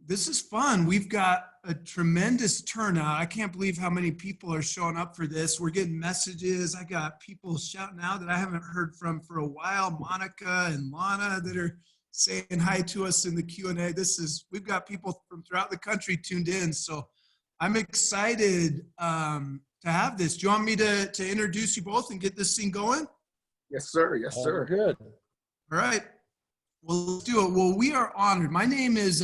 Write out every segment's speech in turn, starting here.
this is fun. We've got a tremendous turnout. I can't believe how many people are showing up for this. We're getting messages. I got people shouting out that I haven't heard from for a while. Monica and Lana that are saying hi to us in the Q&A. We've got people from throughout the country tuned in. So I'm excited to have this. Do you want me to introduce you both and get this thing going? Yes, sir. Yes, sir. Good. All right. Well, let's do it. Well, we are honored. My name is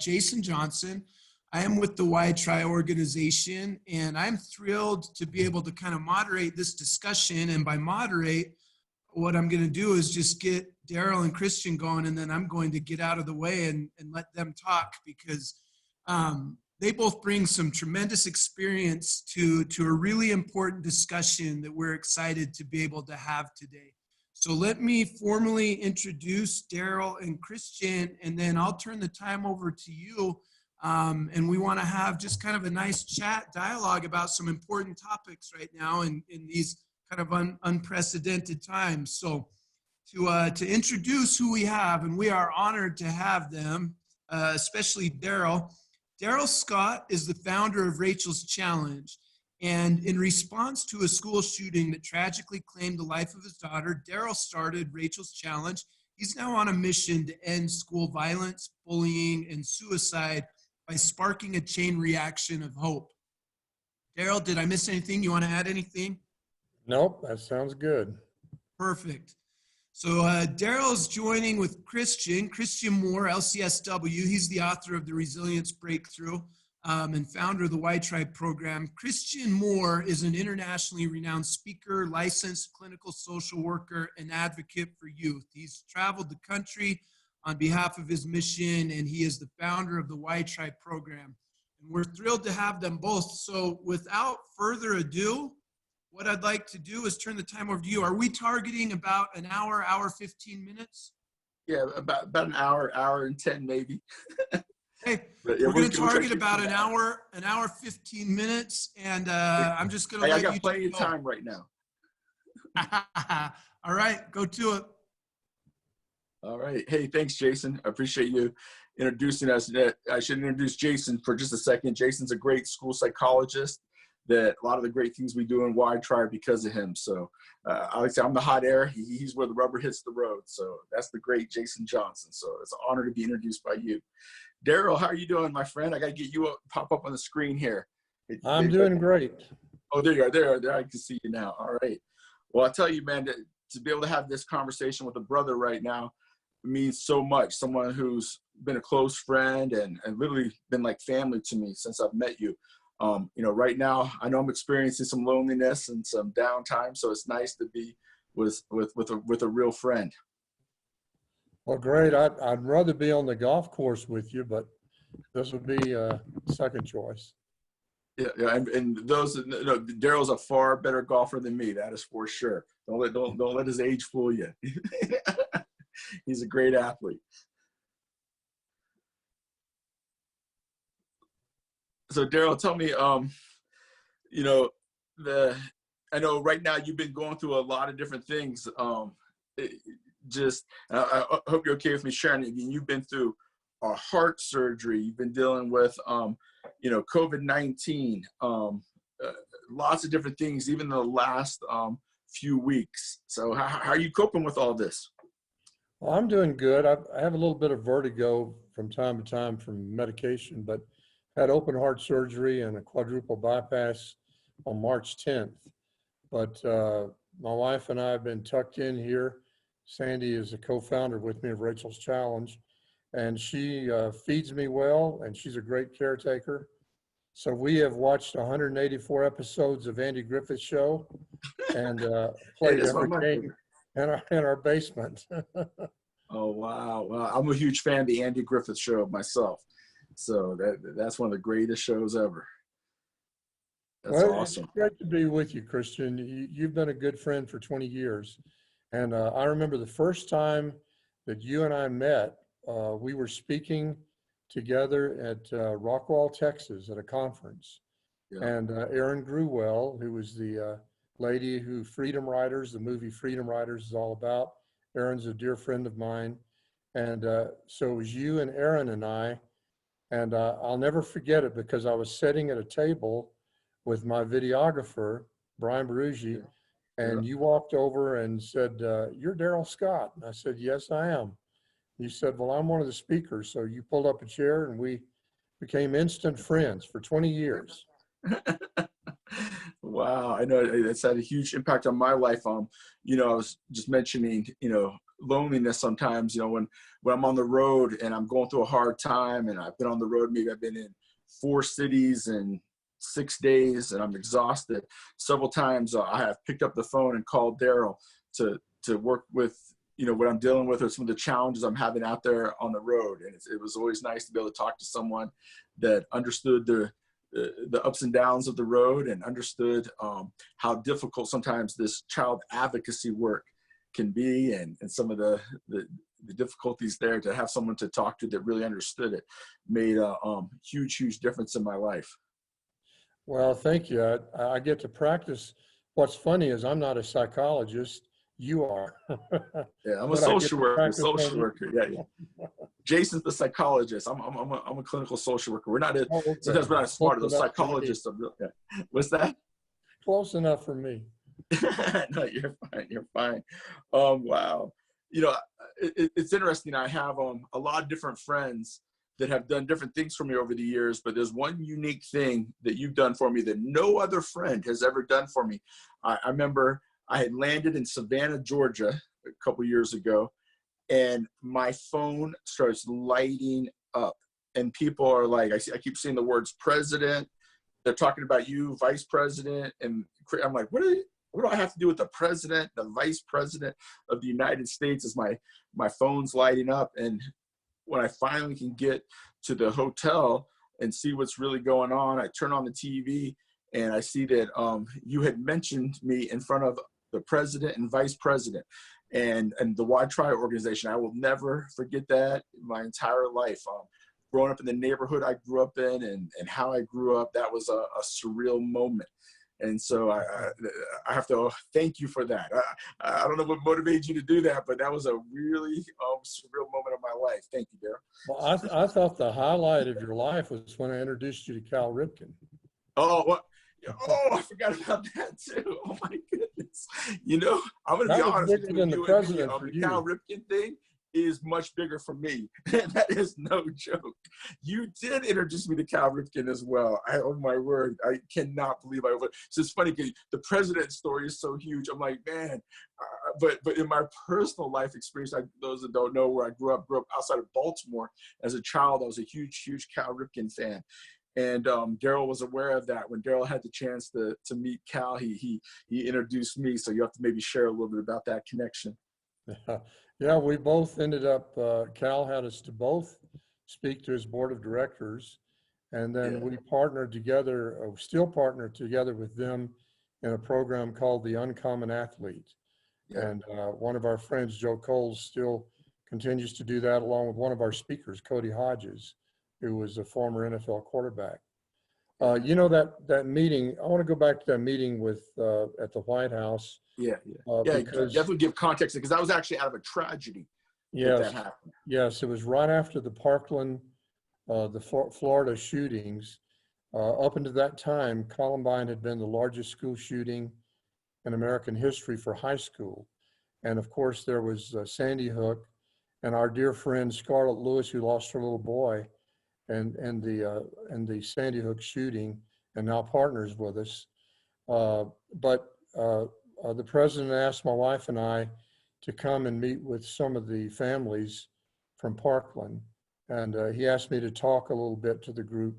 Jason Johnson. I am with the Why Try organization, and I'm thrilled to be able to kind of moderate this discussion. And by moderate, what I'm going to do is just get Darrell and Christian going, and then I'm going to get out of the way and let them talk, because they both bring some tremendous experience to a really important discussion that we're excited to be able to have today. So let me formally introduce Darrell and Christian, and then I'll turn the time over to you. And we want to have just kind of a nice chat dialogue about some important topics right now in these kind of unprecedented times. So to introduce who we have, and we are honored to have them, especially Darrell. Darrell Scott is the founder of Rachel's Challenge. And in response to a school shooting that tragically claimed the life of his daughter, Darrell started Rachel's Challenge. He's now on a mission to end school violence, bullying, and suicide by sparking a chain reaction of hope. Darrell, did I miss anything? You want to add anything? Nope, that sounds good. Perfect. So Darrell's joining with Christian Moore, LCSW. He's the author of The Resilience Breakthrough and founder of the Why Try program. Christian Moore is an internationally renowned speaker, licensed clinical social worker, and advocate for youth. He's traveled the country on behalf of his mission, and he is the founder of the Why Try program. And we're thrilled to have them both. So without further ado, what I'd like to do is turn the time over to you. Are we targeting about an hour, 15 minutes? Yeah, about an hour and 10 maybe. Hey, Yeah, we're going to target about an hour, 15 minutes, and I'm just going to let you. I got plenty of time right now. All right, go to it. All right. Hey, thanks, Jason. I appreciate you introducing us. I should introduce Jason for just a second. Jason's a great school psychologist. That a lot of the great things we do in Why Try are because of him. So I like to say I'm the hot air. He's where the rubber hits the road. So that's the great Jason Johnson. So it's an honor to be introduced by you. Darrell, how are you doing, my friend? I got to get you pop up on the screen here. I'm doing great. Oh, there you are. There. I can see you now. All right. Well, I'll tell you, man, to be able to have this conversation with a brother right now means so much. Someone who's been a close friend and literally been like family to me since I've met you. Right now, I know I'm experiencing some loneliness and some downtime, so it's nice to be with a real friend. Well, great. I'd rather be on the golf course with you, but this would be a second choice. Yeah, and those, Darrell's a far better golfer than me. That is for sure. Don't let his age fool you. He's a great athlete. So Darrell, tell me, I know right now you've been going through a lot of different things. I hope you're okay with me sharing it. You've been through a heart surgery. You've been dealing with, COVID-19, lots of different things, even in the last few weeks. So how are you coping with all this? Well, I'm doing good. I have a little bit of vertigo from time to time from medication, but had open heart surgery and a quadruple bypass on March 10th. But my wife and I have been tucked in here. Sandy is a co-founder with me of Rachel's Challenge, and she feeds me well, and she's a great caretaker. So we have watched 184 episodes of Andy Griffith's show and played every game in our basement. Oh, wow. Well, I'm a huge fan of the Andy Griffith show myself. So that's one of the greatest shows ever. That's awesome. It's great to be with you, Christian. You've been a good friend for 20 years. And I remember the first time that you and I met, we were speaking together at Rockwall, Texas at a conference. Yeah. And Erin Grewell, who was the lady who Freedom Riders, the movie Freedom Riders is all about. Erin's a dear friend of mine. And so it was you and Erin and I. And I'll never forget it because I was sitting at a table with my videographer, Brian Beruggi, and you walked over and said, "You're Darrell Scott." And I said, "Yes, I am." You said, "Well, I'm one of the speakers." So you pulled up a chair and we became instant friends for 20 years. Wow, I know it's had a huge impact on my life. You know, I was just mentioning, you know, loneliness sometimes, you know, when I'm on the road and I'm going through a hard time, and I've been on the road, maybe I've been in 4 cities in 6 days and I'm exhausted. Several times I have picked up the phone and called Darrell to work with, you know, what I'm dealing with or some of the challenges I'm having out there on the road. And it was always nice to be able to talk to someone that understood the ups and downs of the road and understood how difficult sometimes this child advocacy work can be, and some of the difficulties there. To have someone to talk to that really understood it made a huge difference in my life. Well, thank you. I get to practice. What's funny is I'm not a psychologist. You are. Yeah, I'm a But I get social to worker. practice on you. Yeah. Jason's the psychologist. I'm a clinical social worker. We're not Oh, okay. sometimes we're not as smart as Close those enough for me. psychologists. What's that? Close enough for me. No, you're fine. You're fine. Wow. You know, it's interesting. I have a lot of different friends that have done different things for me over the years, but there's one unique thing that you've done for me that no other friend has ever done for me. I remember I had landed in Savannah, Georgia a couple years ago, and my phone starts lighting up, and people are like, I keep seeing the words president. They're talking about you, vice president, and I'm like, what do I have to do with the president, the vice president of the United States? As my phone's lighting up, and when I finally can get to the hotel and see what's really going on, I turn on the TV and I see that you had mentioned me in front of the president and vice president and the Why Try organization. I will never forget that my entire life. Growing up in the neighborhood I grew up in and how I grew up, that was a surreal moment. And so I have to thank you for that. I don't know what motivated you to do that, but that was a really surreal moment of my life. Thank you, Darrell. Well, I thought the highlight of your life was when I introduced you to Cal Ripken. Oh, what? Oh, I forgot about that too. Oh my goodness. You know, I'm going to be That was honest bigger between than the you and president me. for The you. Cal Ripken thing is much bigger for me. That is no joke. You did introduce me to Cal Ripken as well. Oh my word, I cannot believe I would. So it's funny because the president's story is so huge. I'm like, man, but in my personal life experience, those that don't know where I grew up outside of Baltimore. As a child, I was a huge Cal Ripken fan. And Darrell was aware of that. When Darrell had the chance to meet Cal, he introduced me. So you have to maybe share a little bit about that connection. Yeah, we both ended up, Cal had us to both speak to his board of directors. And then we partnered together, still partnered together with them in a program called the Uncommon Athlete. Yeah. And one of our friends, Joe Coles, still continues to do that along with one of our speakers, Cody Hodges, who was a former NFL quarterback. You know, that meeting, I want to go back to that meeting with at the White House. Because definitely give context, because I was actually out of a tragedy. Yes, that happened. yes, it was right after the Parkland, Florida shootings. Up until that time, Columbine had been the largest school shooting in American history for high school. And of course, there was Sandy Hook and our dear friend Scarlett Lewis, who lost her little boy and the Sandy Hook shooting, and now partners with us. But the president asked my wife and I to come and meet with some of the families from Parkland. And he asked me to talk a little bit to the group.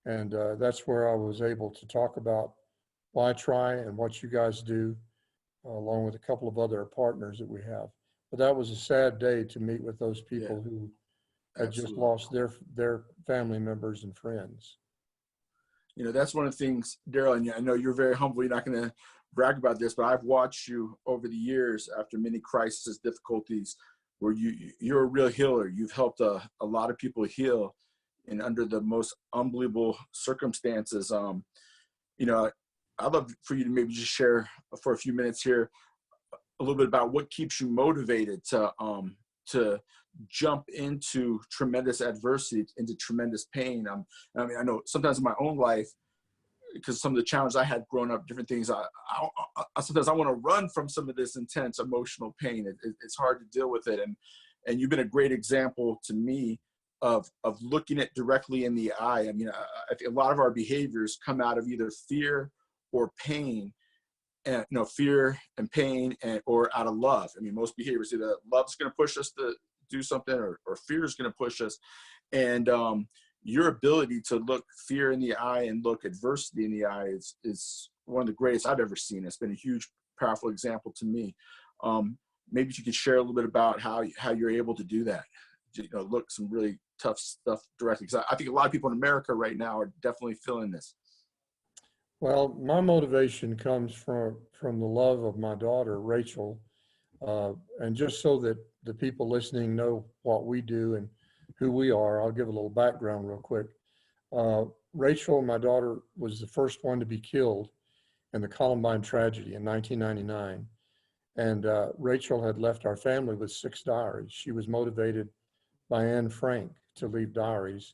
And that's where I was able to talk about Why Try and what you guys do, along with a couple of other partners that we have. But that was a sad day to meet with those people who had just lost their family members and friends. You know, that's one of the things, Darrell, and I know you're very humble. You're not going to brag about this, but I've watched you over the years after many crises, difficulties, where you're a real healer. You've helped a lot of people heal and under the most unbelievable circumstances. You know, I'd love for you to maybe just share for a few minutes here a little bit about what keeps you motivated to jump into tremendous adversity, into tremendous pain. I mean, I know sometimes in my own life, because some of the challenges I had growing up, different things, sometimes I want to run from some of this intense emotional pain. It's hard to deal with it. And you've been a great example to me of looking it directly in the eye. I mean, I think a lot of our behaviors come out of either fear or pain, and fear and pain, or out of love. I mean, most behaviors, either love's going to push us to do something, or fear is going to push us. And your ability to look fear in the eye and look adversity in the eye is one of the greatest I've ever seen. It's been a huge, powerful example to me. Maybe you could share a little bit about how you're able to do that. Look some really tough stuff directly, because I think a lot of people in America right now are definitely feeling this. Well, my motivation comes from the love of my daughter, Rachel. And just so that the people listening know what we do and who we are, I'll give a little background real quick. Rachel, my daughter, was the first one to be killed in the Columbine tragedy in 1999. And Rachel had left our family with 6 diaries. She was motivated by Anne Frank to leave diaries.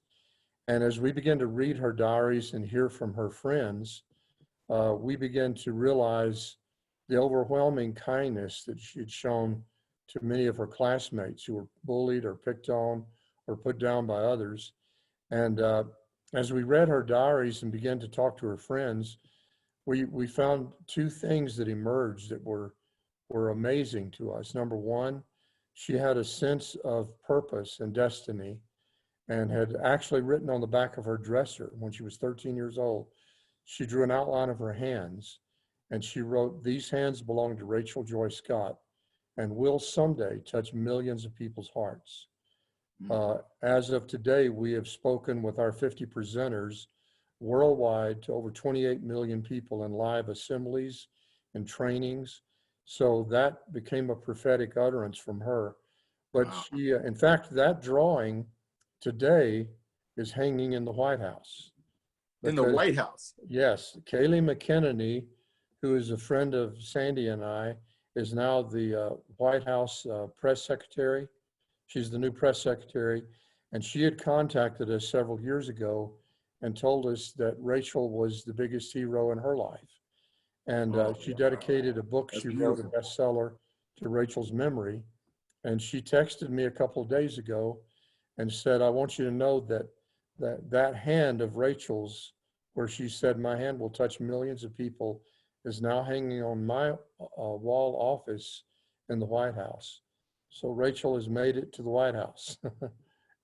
And as we began to read her diaries and hear from her friends, we began to realize the overwhelming kindness that she had shown to many of her classmates who were bullied or picked on or put down by others. And as we read her diaries and began to talk to her friends, we found 2 things that emerged that were amazing to us. Number one, she had a sense of purpose and destiny, and had actually written on the back of her dresser when she was 13 years old. She drew an outline of her hands, and she wrote, "These hands belong to Rachel Joy Scott and will someday touch millions of people's hearts." As of today, we have spoken with our 50 presenters worldwide to over 28 million people in live assemblies and trainings. So that became a prophetic utterance from her. But Wow. she, in fact, that drawing today is hanging in the White House. In the Because, White House? yes, Kayleigh McEnany, who is a friend of Sandy and I, is now the White House press secretary. She's the new press secretary. And she had contacted us several years ago and told us that Rachel was the biggest hero in her life. And she dedicated a book she wrote, a bestseller, to Rachel's memory. And she texted me a couple of days ago and said, "I want you to know that hand of Rachel's, where she said, 'My hand will touch millions of people,' is now hanging on my wall office in the White House." So Rachel has made it to the White House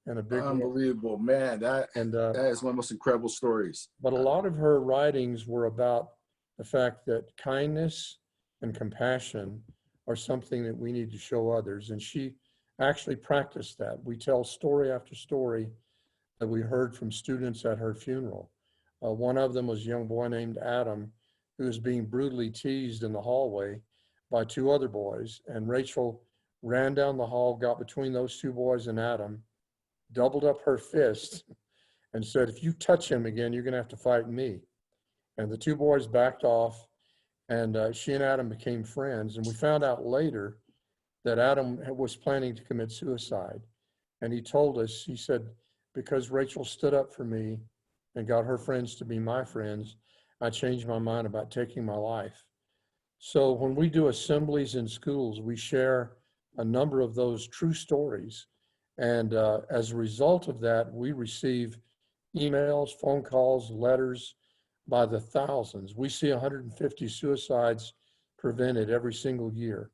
in a big way. Unbelievable, man. That is one of the most incredible stories. But a lot of her writings were about the fact that kindness and compassion are something that we need to show others. And she actually practiced that. We tell story after story that we heard from students at her funeral. One of them was a young boy named Adam, who was being brutally teased in the hallway by 2 other boys. And Rachel ran down the hall, got between those 2 boys and Adam, doubled up her fist, and said, "If you touch him again, you're going to have to fight me." And the 2 boys backed off, and she and Adam became friends. And we found out later that Adam was planning to commit suicide. And he told us, he said, "Because Rachel stood up for me and got her friends to be my friends, I changed my mind about taking my life." So when we do assemblies in schools, we share a number of those true stories. And as a result of that, we receive emails, phone calls, letters by the thousands. We see 150 suicides prevented every single year.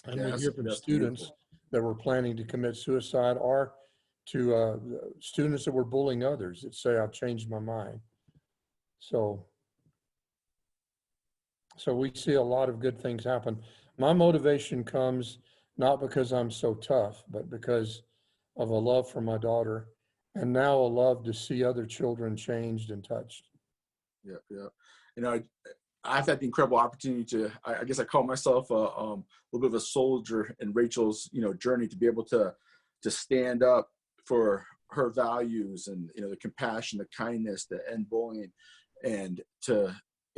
And we hear from students that were planning to commit suicide, or to students that were bullying others that say, "I've changed my mind." So we see a lot of good things happen. My motivation comes not because I'm so tough, but because of a love for my daughter, and now a love to see other children changed and touched. Yeah. I've had the incredible opportunity to, I guess I call myself a little bit of a soldier in Rachel's, journey, to be able to stand up for her values and, the compassion, the kindness, the end bullying, and to,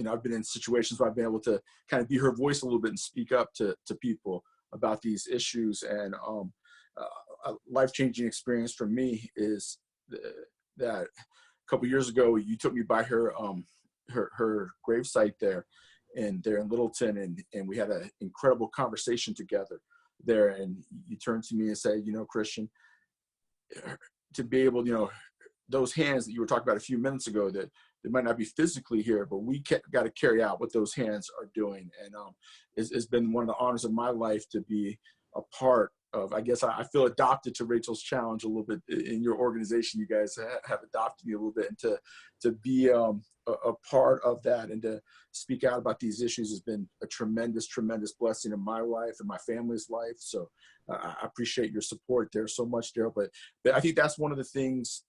I've been in situations where I've been able to kind of be her voice a little bit and speak up to people about these issues. And a life-changing experience for me is that a couple years ago, you took me by her gravesite there, and there in Littleton, and we had an incredible conversation together there. And you turned to me and said, you know, Christian, to be able, you know, those hands that you were talking about a few minutes ago, that they might not be physically here, but we got to carry out what those hands are doing. And it's been one of the honors of my life to be a part of, I guess I feel adopted to Rachel's Challenge a little bit in your organization. You guys have adopted me a little bit, and to be a part of that and to speak out about these issues has been a tremendous, tremendous blessing in my life and my family's life. So I appreciate your support there so much, Darrell. But I think that's one of the things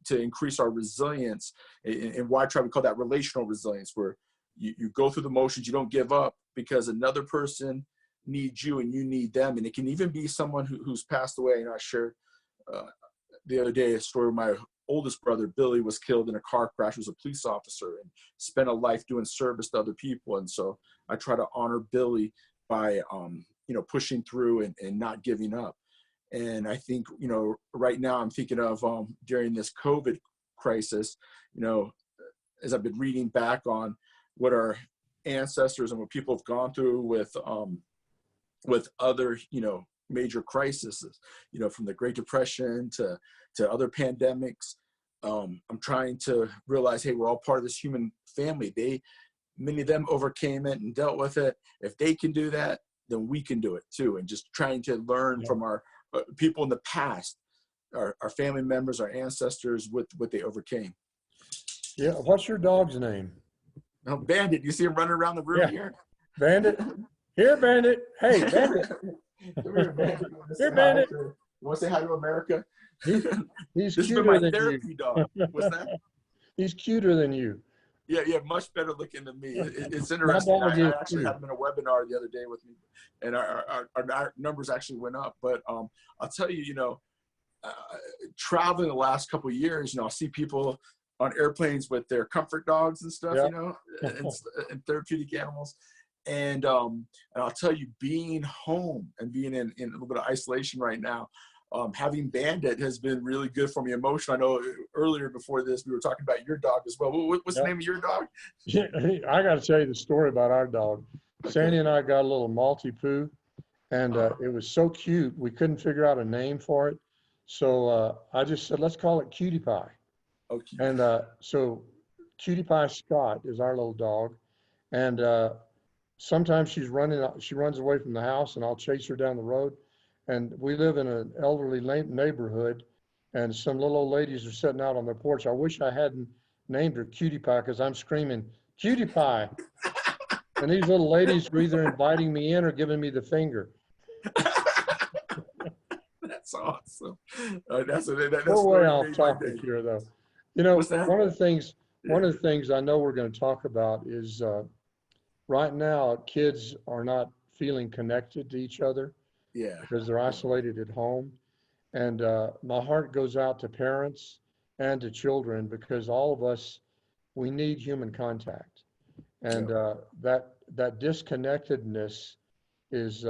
to increase our resilience, and why I try to call that relational resilience, where you go through the motions, you don't give up because another person needs you and you need them. And it can even be someone who's passed away. And I shared the other day a story where my oldest brother, Billy, was killed in a car crash. He was a police officer and spent a life doing service to other people. And so I try to honor Billy by, you know, pushing through and not giving up. And I think, you know, right now I'm thinking of during this COVID crisis, you know, as I've been reading back on what our ancestors and what people have gone through with other, you know, major crises, you know, from the Great Depression to other pandemics. I'm trying to realize, hey, we're all part of this human family. Many of them overcame it and dealt with it. If they can do that, then we can do it too. And just trying to learn from our people in the past, our family members, our ancestors, with what they overcame. Yeah. What's your dog's name? Oh, Bandit. You see him running around the room here? Bandit. Here, Bandit. Hey, Bandit. Come here, Bandit. Here, Bandit. You want to say hi to America? He's This has been cuter my than therapy you. dog. What's that? He's cuter than you. Yeah, much better looking than me. It's My interesting. dog I is actually too. had him in a webinar the other day with me, and our numbers actually went up. But I'll tell you, you know, traveling the last couple of years, you know, I see people on airplanes with their comfort dogs and stuff, you know, and therapeutic animals. And I'll tell you, being home and being in a little bit of isolation right now, having Bandit has been really good for me emotionally. I know earlier before this, we were talking about your dog as well. What's the name of your dog? Yeah, I got to tell you the story about our dog. Sandy and I got a little Maltipoo, and it was so cute. We couldn't figure out a name for it. So I just said, let's call it Cutie Pie. Okay. And so Cutie Pie Scott is our little dog. And sometimes she runs away from the house, and I'll chase her down the road. And we live in an elderly neighborhood, and some little old ladies are sitting out on their porch. I wish I hadn't named her Cutie Pie, because I'm screaming, Cutie Pie. And these little ladies were either inviting me in or giving me the finger. That's awesome. That's We're way off topic here, though. You know, one of the things I know we're going to talk about is right now kids are not feeling connected to each other. Yeah. Because they're isolated at home. And my heart goes out to parents and to children, because all of us, we need human contact. And that disconnectedness is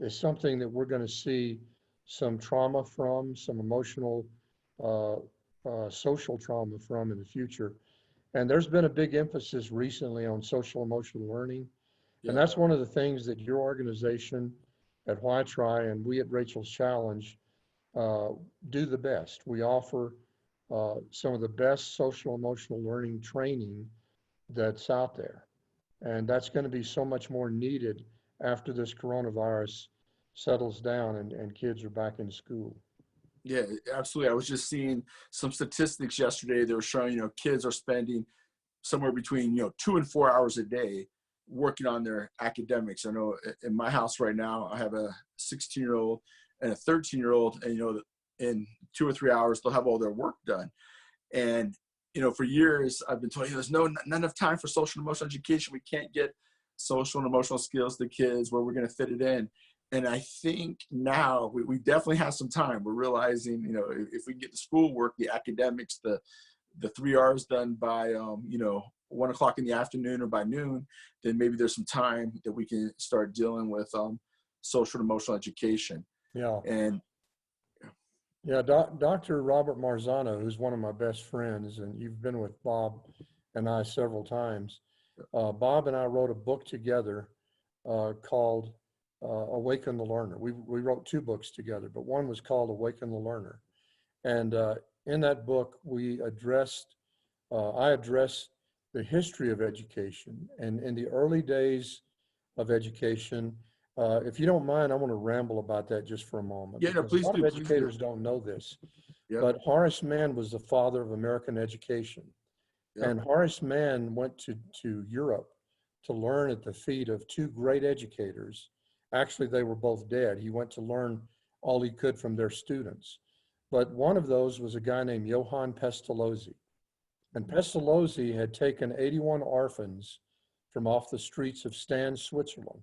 something that we're going to see some trauma from, some emotional, social trauma from in the future. And there's been a big emphasis recently on social emotional learning. Yeah. And that's one of the things that your organization at Why Try and we at Rachel's Challenge do the best. We offer some of the best social emotional learning training that's out there. And that's going to be so much more needed after this coronavirus settles down and kids are back in school. Yeah, absolutely. I was just seeing some statistics yesterday. They were showing, you know, kids are spending somewhere between, 2 and 4 hours a day working on their academics. I know in my house right now, I have a 16-year-old and a 13-year-old, and, in 2 or 3 hours, they'll have all their work done. And, for years, I've been told, there's not enough time for social and emotional education. We can't get social and emotional skills to kids where we're going to fit it in. And I think now we definitely have some time. We're realizing, if we can get the schoolwork, the academics, the 3 hours done by, 1 o'clock in the afternoon or by noon, then maybe there's some time that we can start dealing with social and emotional education. Yeah. And Yeah, Dr. Robert Marzano, who's one of my best friends, and you've been with Bob and I several times. Bob and I wrote a book together called Awaken the Learner. We wrote two books together, but one was called Awaken the Learner. And in that book, I addressed the history of education. And in the early days of education, if you don't mind, I want to ramble about that just for a moment. Yeah, no, Because please a lot do. of Please do. educators don't know this. Yep. But Horace Mann was the father of American education. Yep. And Horace Mann went to Europe to learn at the feet of two great educators. Actually, they were both dead. He went to learn all he could from their students. But one of those was a guy named Johann Pestalozzi. And Pestalozzi had taken 81 orphans from off the streets of Stannes, Switzerland.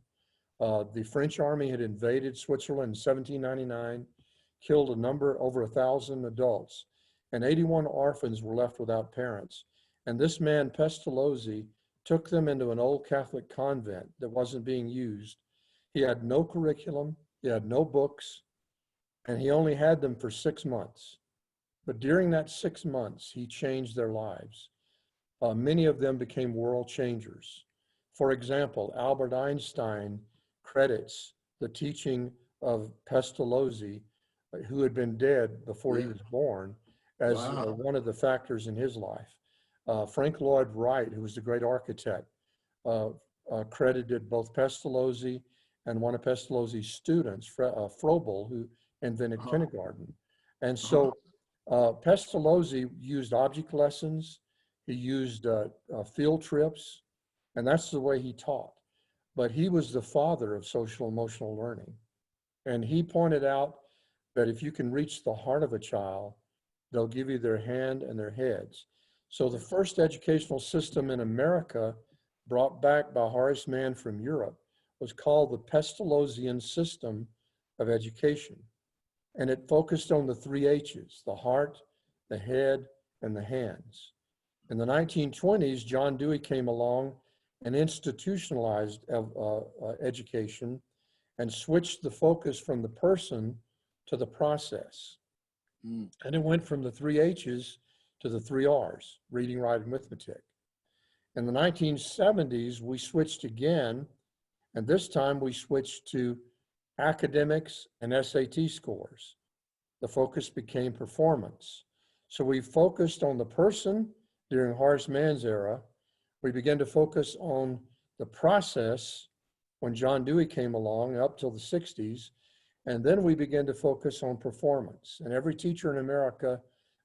The French army had invaded Switzerland in 1799, killed over 1,000 adults, and 81 orphans were left without parents. And this man, Pestalozzi, took them into an old Catholic convent that wasn't being used. He had no curriculum, he had no books, and he only had them for 6 months. But during that 6 months, he changed their lives. Many of them became world changers. For example, Albert Einstein credits the teaching of Pestalozzi, who had been dead before he was born, as Wow. one of the factors in his life. Frank Lloyd Wright, who was the great architect, credited both Pestalozzi and one of Pestalozzi's students, Froebel, who invented kindergarten. And so Pestalozzi used object lessons, he used field trips, and that's the way he taught. But he was the father of social emotional learning. And he pointed out that if you can reach the heart of a child, they'll give you their hand and their heads. So the first educational system in America, brought back by Horace Mann from Europe, was called the Pestalozzian system of education. And it focused on the 3 H's, the heart, the head, and the hands. In the 1920s, John Dewey came along and institutionalized education and switched the focus from the person to the process. And it went from the 3 H's to the 3 R's, reading, writing, arithmetic. In the 1970s, we switched again, and this time we switched to academics and SAT scores. The focus became performance. So we focused on the person during Horace Mann's era. We began to focus on the process when John Dewey came along up till the 60s. And then we began to focus on performance. And every teacher in America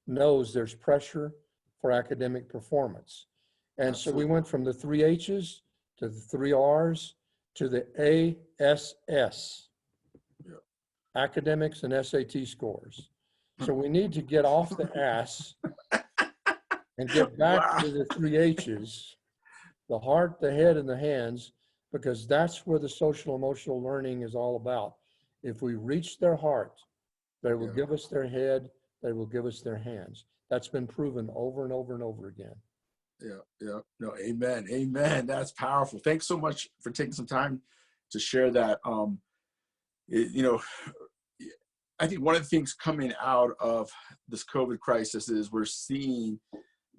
knows there's pressure for academic performance. And Absolutely. So we went from the 3 H's to the 3 R's to the ASS, academics and SAT scores. So we need to get off the ass and get back to the 3 H's, the heart, the head, and the hands, because that's where the social emotional learning is all about. If we reach their heart, they will give us their head, they will give us their hands. That's been proven over and over and over again. Yeah. No, amen. Amen. That's powerful. Thanks so much for taking some time to share that. I think one of the things coming out of this COVID crisis is we're seeing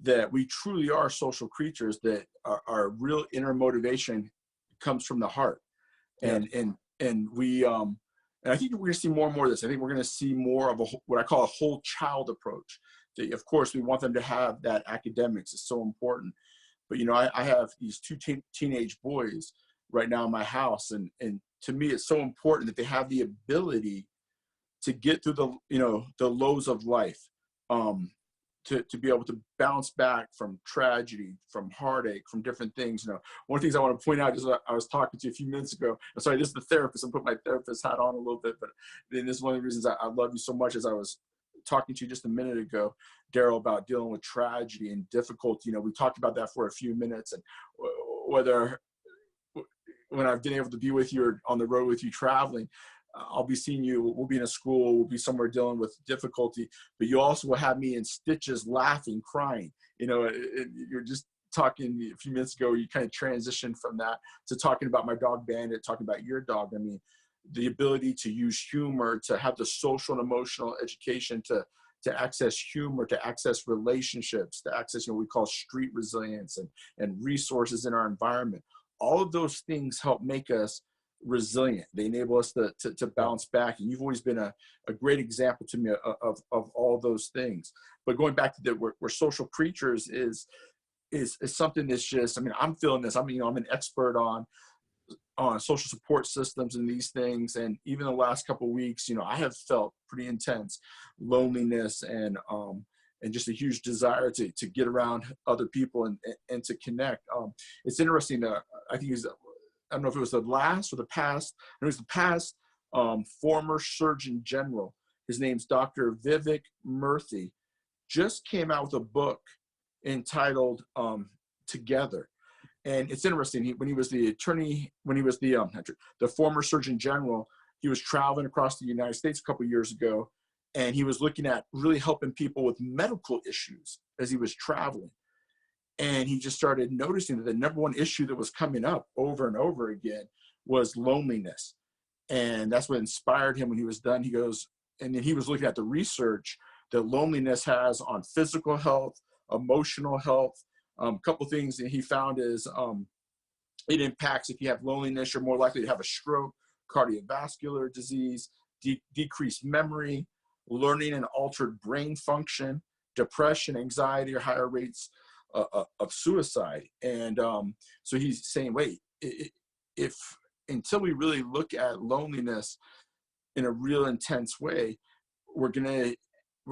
that we truly are social creatures, that our real inner motivation comes from the heart. And I think we're going to see more and more of this. I think we're going to see more of what I call a whole child approach. That, of course, we want them to have that academics is so important. But, I have these two teenage boys right now in my house. And to me, it's so important that they have the ability to get through the lows of life, to be able to bounce back from tragedy, from heartache, from different things. One of the things I want to point out is I was talking to you a few minutes ago. I'm sorry, this is the therapist. I'm putting my therapist hat on a little bit, but then this is one of the reasons I love you so much. As I was talking to you just a minute ago, Darrell, about dealing with tragedy and difficulty. We talked about that for a few minutes, and whether when I've been able to be with you or on the road with you traveling, I'll be seeing you, we'll be in a school, we'll be somewhere dealing with difficulty, but you also will have me in stitches, laughing, crying. You're just talking a few minutes ago, you kind of transitioned from that to talking about my dog Bandit, talking about your dog. I mean, the ability to use humor, to have the social and emotional education, to access humor, to access relationships, to access, we call street resilience, and resources in our environment. All of those things help make us resilient. They enable us to bounce back. And you've always been a great example to me of all those things. But going back to we're social creatures is something that's just, I'm feeling this. I'm an expert on social support systems and these things. And even the last couple of weeks, I have felt pretty intense loneliness and just a huge desire to get around other people and to connect. It's interesting that I think I don't know if it was the last or the past, it was the past former Surgeon General. His name's Dr. Vivek Murthy, just came out with a book entitled Together. And it's interesting, when he was the former Surgeon General, he was traveling across the United States a couple of years ago, and he was looking at really helping people with medical issues as he was traveling. And he just started noticing that the number one issue that was coming up over and over again was loneliness. And that's what inspired him when he was done. He goes, and then he was looking at the research that loneliness has on physical health, emotional health. A couple things that he found is it impacts, if you have loneliness, you're more likely to have a stroke, cardiovascular disease, decreased memory, learning and altered brain function, depression, anxiety, or higher rates of suicide. And so he's saying, wait, if until we really look at loneliness in a real intense way, we're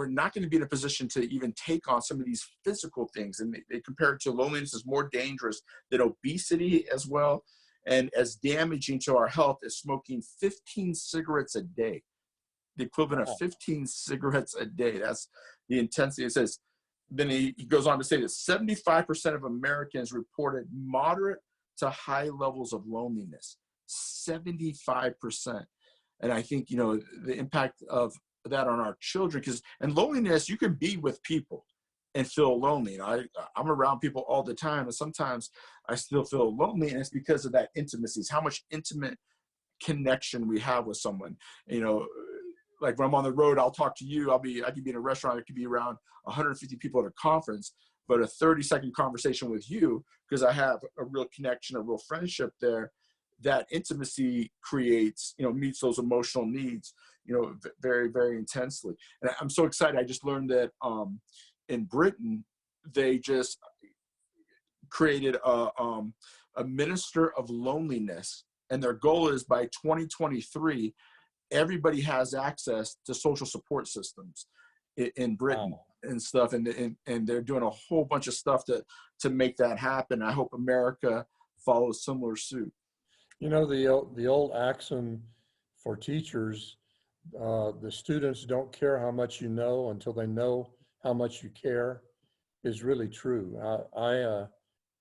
not going to be in a position to even take on some of these physical things. And they compare it to loneliness is more dangerous than obesity as well, and as damaging to our health as smoking 15 cigarettes a day. The equivalent of 15 cigarettes a day. That's the intensity. It says, then he goes on to say that 75% of Americans reported moderate to high levels of loneliness. 75%. And I think, the impact of that on our children, and loneliness, you can be with people and feel lonely. I'm around people all the time, and sometimes I still feel lonely, and it's because of that intimacy. It's how much intimate connection we have with someone. Like when I'm on the road, I'll talk to you. I could be in a restaurant. I could be around 150 people at a conference, but a 30-second conversation with you, because I have a real connection, a real friendship there, that intimacy creates, meets those emotional needs, very, very intensely. And I'm so excited. I just learned that in Britain, they just created a minister of loneliness. And their goal is by 2023, everybody has access to social support systems in Britain. Wow. And stuff. And they're doing a whole bunch of stuff to make that happen. I hope America follows similar suit. The old axiom for teachers, the students don't care how much you know until they know how much you care, is really true.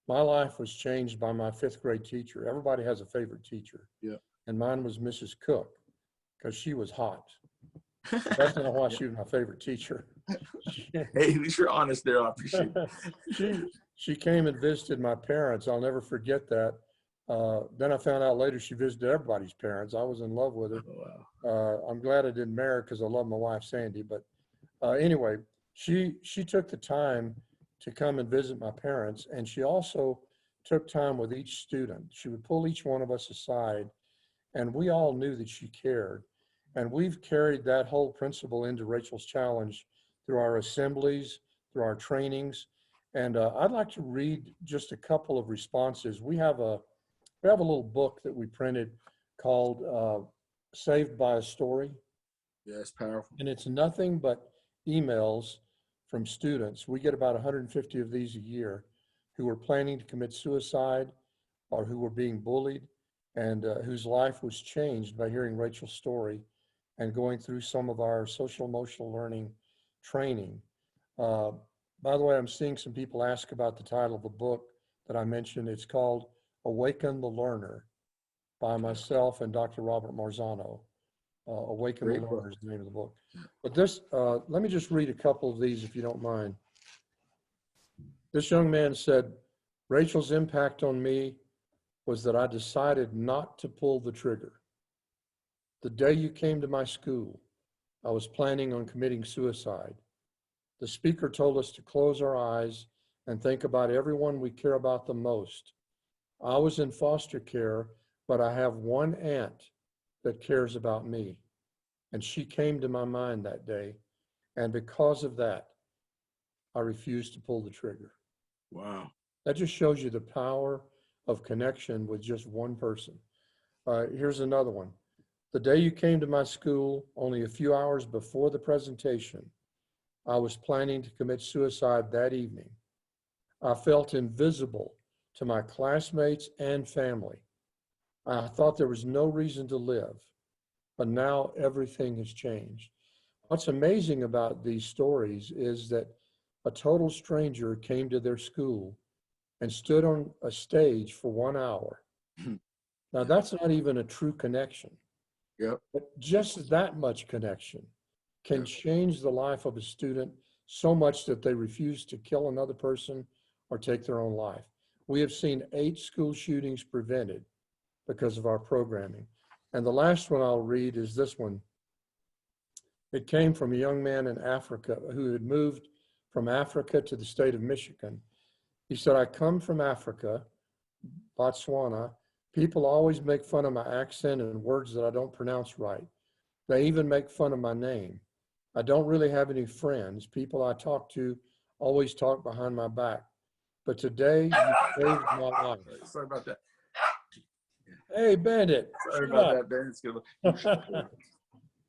My life was changed by my 5th grade teacher. Everybody has a favorite teacher. Yeah. And mine was Mrs. Cook, because she was hot. That's not why she was my favorite teacher. Hey, at least you're honest there. I appreciate it. She came and visited my parents. I'll never forget that. Then I found out later she visited everybody's parents. I was in love with her. Oh, wow. I'm glad I didn't marry her because I love my wife, Sandy. But anyway, she took the time to come and visit my parents, and she also took time with each student. She would pull each one of us aside, and we all knew that she cared. And we've carried that whole principle into Rachel's Challenge through our assemblies, through our trainings. And I'd like to read just a couple of responses. We have a little book that we printed called Saved by a Story. Yeah, it's powerful. And it's nothing but emails from students. We get about 150 of these a year who are planning to commit suicide or who were being bullied, and whose life was changed by hearing Rachel's story and going through some of our social emotional learning training. By the way, I'm seeing some people ask about the title of the book that I mentioned. It's called Awaken the Learner by myself and Dr. Robert Marzano. Awaken the Learner is the name of the book. But this, let me just read a couple of these if you don't mind. This young man said, Rachel's impact on me was that I decided not to pull the trigger. The day you came to my school, I was planning on committing suicide. The speaker told us to close our eyes and think about everyone we care about the most. I was in foster care, but I have one aunt that cares about me. And she came to my mind that day. And because of that, I refused to pull the trigger. Wow. That just shows you the power of connection with just one person. Here's another one. The day you came to my school, only a few hours before the presentation, I was planning to commit suicide that evening. I felt invisible to my classmates and family. I thought there was no reason to live, but now everything has changed. What's amazing about these stories is that a total stranger came to their school and stood on a stage for 1 hour. Now, that's not even a true connection. Yep. But just that much connection can Yep. change the life of a student so much that they refuse to kill another person or take their own life. We have seen 8 school shootings prevented because of our programming. And the last one I'll read is this one. It came from a young man in Africa who had moved from Africa to the state of Michigan. He said, I come from Africa, Botswana. People always make fun of my accent and words that I don't pronounce right. They even make fun of my name. I don't really have any friends. People I talk to always talk behind my back. But today, you saved my life. Sorry about that. Hey, Bandit. Sorry shut about up. that, Ben. It's good. We'll shut the door.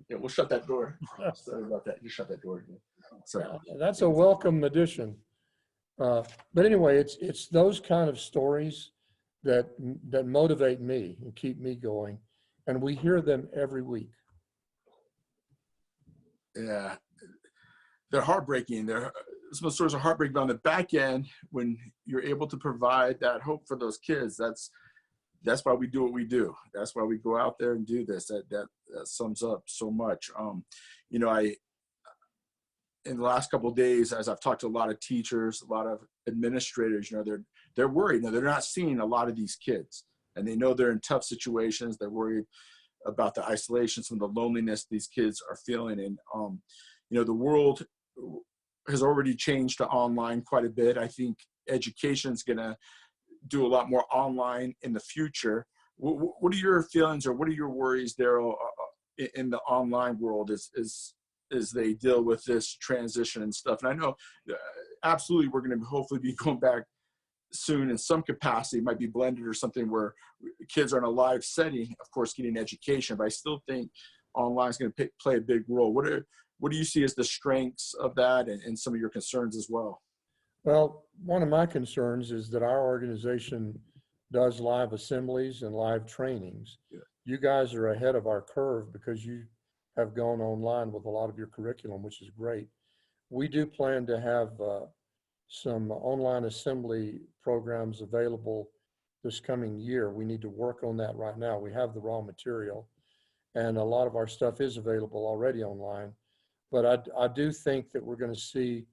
Yeah, we'll shut that door. Sorry about that. You shut that door. Sorry. That's a welcome addition. But anyway, it's those kind of stories that motivate me and keep me going. And we hear them every week. Yeah. They're heartbreaking. Some stories are heartbreaking, but on the back end, when you're able to provide that hope for those kids, that's why we do what we do. That's why we go out there and do this. That sums up so much. You know, in the last couple of days, as I've talked to a lot of teachers, a lot of administrators, you know, they're worried. Now, they're not seeing a lot of these kids, and they know they're in tough situations. They're worried about the isolation, some of the loneliness these kids are feeling. And, you know, the world has already changed to online quite a bit. I think education is going to do a lot more online in the future. What are your feelings, or what are your worries, Darrell, in the online world as they deal with this transition and stuff? And I know absolutely we're going to hopefully be going back soon in some capacity. It might be blended or something where kids are in a live setting, of course, getting education, but I still think online is going to play a big role. What do you see as the strengths of that, and some of your concerns as well? Well, one of my concerns is that our organization does live assemblies and live trainings. Yeah. You guys are ahead of our curve because you have gone online with a lot of your curriculum, which is great. We do plan to have some online assembly programs available this coming year. We need to work on that right now. We have the raw material, and a lot of our stuff is available already online. But I do think that we're going to see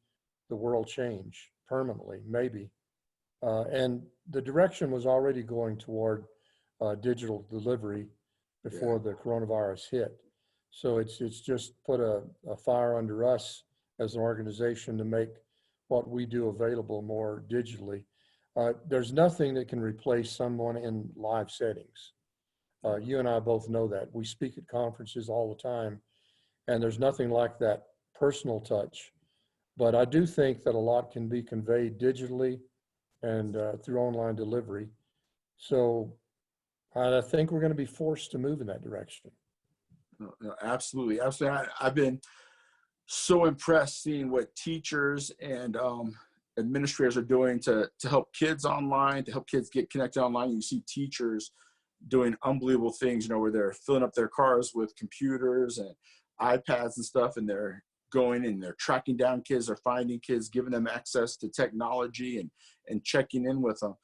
the world change permanently, maybe. And the direction was already going toward digital delivery before the coronavirus hit. So it's just put a fire under us as an organization to make what we do available more digitally. There's nothing that can replace someone in live settings. You and I both know that. We speak at conferences all the time, and there's nothing like that personal touch. But I do think that a lot can be conveyed digitally and through online delivery. So I think we're going to be forced to move in that direction. No, absolutely. Absolutely. I've been so impressed seeing what teachers and administrators are doing to help kids online, to help kids get connected online. You see teachers doing unbelievable things, you know, where they're filling up their cars with computers and iPads and stuff, and they're going and they're tracking down kids, they're finding kids, giving them access to technology and checking in with them.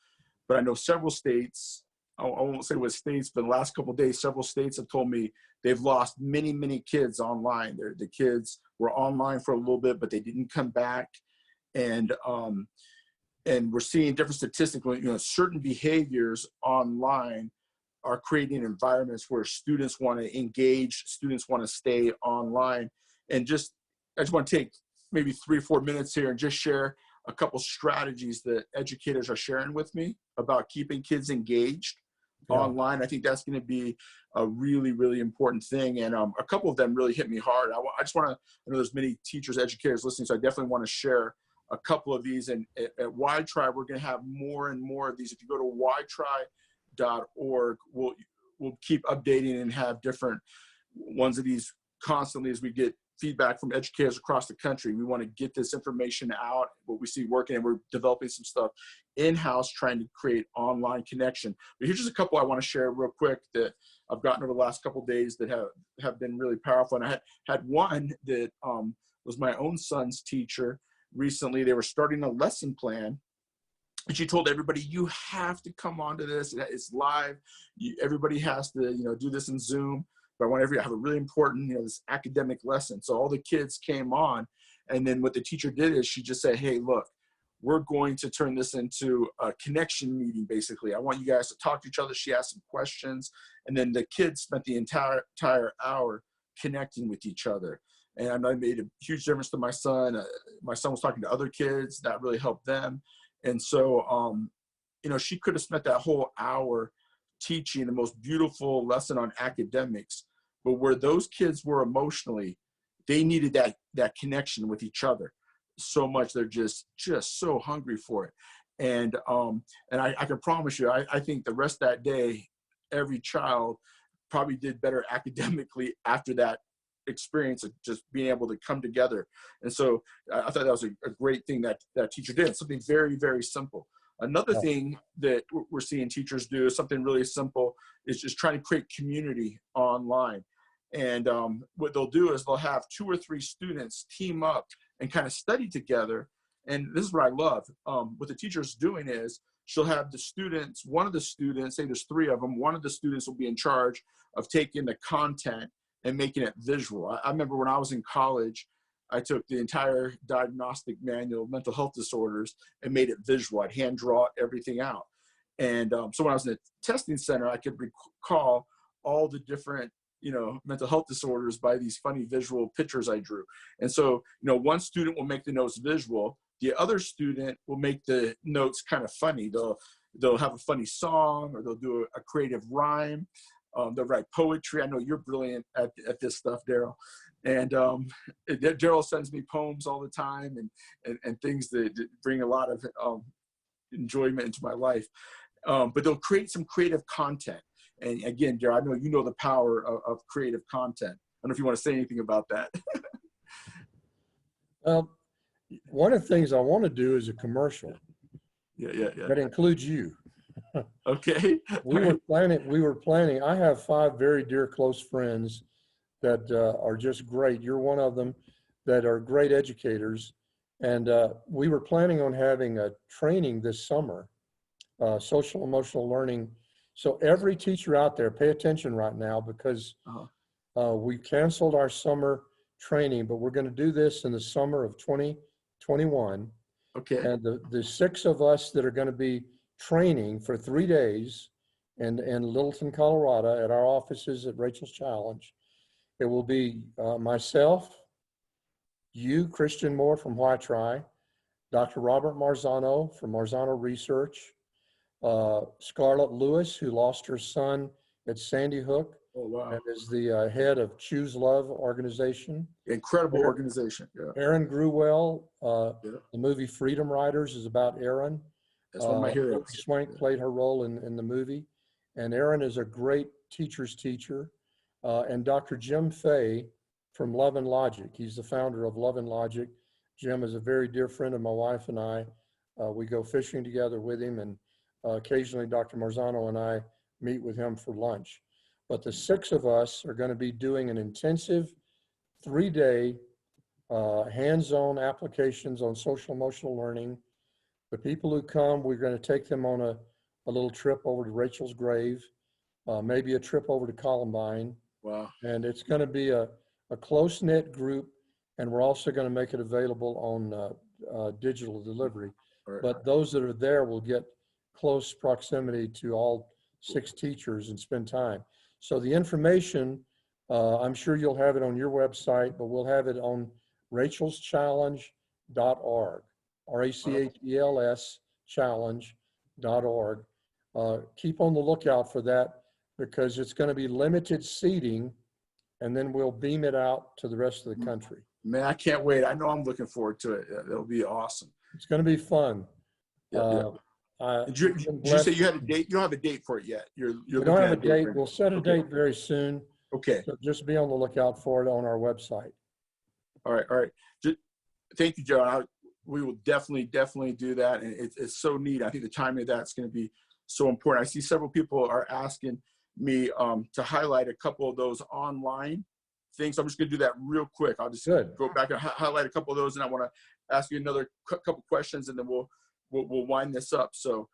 But I know several states, I won't say what states, but the last couple of days, several states have told me they've lost many, many kids online. The kids were online for a little bit, but they didn't come back. And we're seeing different statistics, you know, certain behaviors online are creating environments where students want to engage, students want to stay online. And I just want to take maybe 3 or 4 minutes here and just share a couple strategies that educators are sharing with me about keeping kids engaged online. I think that's going to be a really, really important thing. And a couple of them really hit me hard. I just want to, I know there's many teachers, educators listening, so I definitely want to share a couple of these. And at YTry, we're going to have more and more of these. If you go to ytry.org, we'll keep updating and have different ones of these constantly as we get feedback from educators across the country. We want to get this information out, what we see working, and we're developing some stuff in-house trying to create online connection. But here's just a couple I want to share real quick that I've gotten over the last couple of days that have been really powerful. And I had one that was my own son's teacher. Recently, they were starting a lesson plan, and she told everybody, you have to come onto this. It's live. Everybody has to, do this in Zoom. But I want everybody to have a really important, this academic lesson. So all the kids came on, and then what the teacher did is she just said, hey, look, we're going to turn this into a connection meeting, basically. I want you guys to talk to each other. She asked some questions, and then the kids spent the entire hour connecting with each other. And I made a huge difference to my son. My son was talking to other kids. That really helped them. And so, she could have spent that whole hour teaching the most beautiful lesson on academics, but where those kids were emotionally, they needed that connection with each other so much. They're just so hungry for it. And I can promise you, I think the rest of that day, every child probably did better academically after that experience of just being able to come together. And so I thought that was a great thing that teacher did, something very, very simple. Another thing that we're seeing teachers do is something really simple, is just trying to create community online. And what they'll do is they'll have 2 or 3 students team up and kind of study together. And this is what I love. What the teacher's doing is she'll have the students, one of the students, say there's 3 of them, one of the students will be in charge of taking the content and making it visual. I remember when I was in college, I took the entire diagnostic manual of mental health disorders and made it visual. I'd hand draw everything out. And so when I was in the testing center, I could recall all the different, mental health disorders by these funny visual pictures I drew. And so, one student will make the notes visual. The other student will make the notes kind of funny. They'll have a funny song, or they'll do a creative rhyme. They'll write poetry. I know you're brilliant at this stuff, Darrell. And Darrell sends me poems all the time and things that bring a lot of enjoyment into my life. But they'll create some creative content. And again, Darrell, I know you know the power of creative content. I don't know if you want to say anything about that. One of the things I want to do is a commercial. Yeah. That includes you. Okay. We were planning. I have 5 very dear close friends that are just great. You're one of them, that are great educators. And we were planning on having a training this summer, social emotional learning. So every teacher out there, pay attention right now, because we canceled our summer training, but we're going to do this in the summer of 2021. Okay. And the 6 of us that are going to be training for 3 days in Littleton, Colorado, at our offices at Rachel's Challenge. It will be myself, you, Christian Moore from YTry, Dr. Robert Marzano from Marzano Research, Scarlett Lewis, who lost her son at Sandy Hook. Oh, wow. And is the head of Choose Love organization. Incredible organization. Yeah. Aaron Gruwell, the movie Freedom Riders is about Aaron. That's one of my heroes. Swank played her role in the movie. And Aaron is a great teacher's teacher. And Dr. Jim Fay from Love and Logic. He's the founder of Love and Logic. Jim is a very dear friend of my wife and I. We go fishing together with him, and occasionally Dr. Marzano and I meet with him for lunch. But the 6 of us are going to be doing an intensive 3-day hands-on applications on social emotional learning. The people who come, we're going to take them on a little trip over to Rachel's grave, maybe a trip over to Columbine. Wow. And it's going to be a close-knit group, and we're also going to make it available on digital delivery. Right. But those that are there will get close proximity to all 6 teachers and spend time. So the information, I'm sure you'll have it on your website, but we'll have it on rachelschallenge.org, RACHELS challenge.org. Keep on the lookout for that because it's going to be limited seating, and then we'll beam it out to the rest of the country. Man, I can't wait. I know I'm looking forward to it. It'll be awesome. It's going to be fun. Yeah. Did you say you had a date? You don't have a date for it yet. We don't have a date. We'll set a date very soon. Okay. So just be on the lookout for it on our website. All right. Thank you, Joe. We will definitely do that. And it's so neat. I think the timing of that's going to be so important. I see several people are asking me to highlight a couple of those online things. So I'm just going to do that real quick. I'll just go back and highlight a couple of those. And I want to ask you another couple questions, and then we'll wind this up. So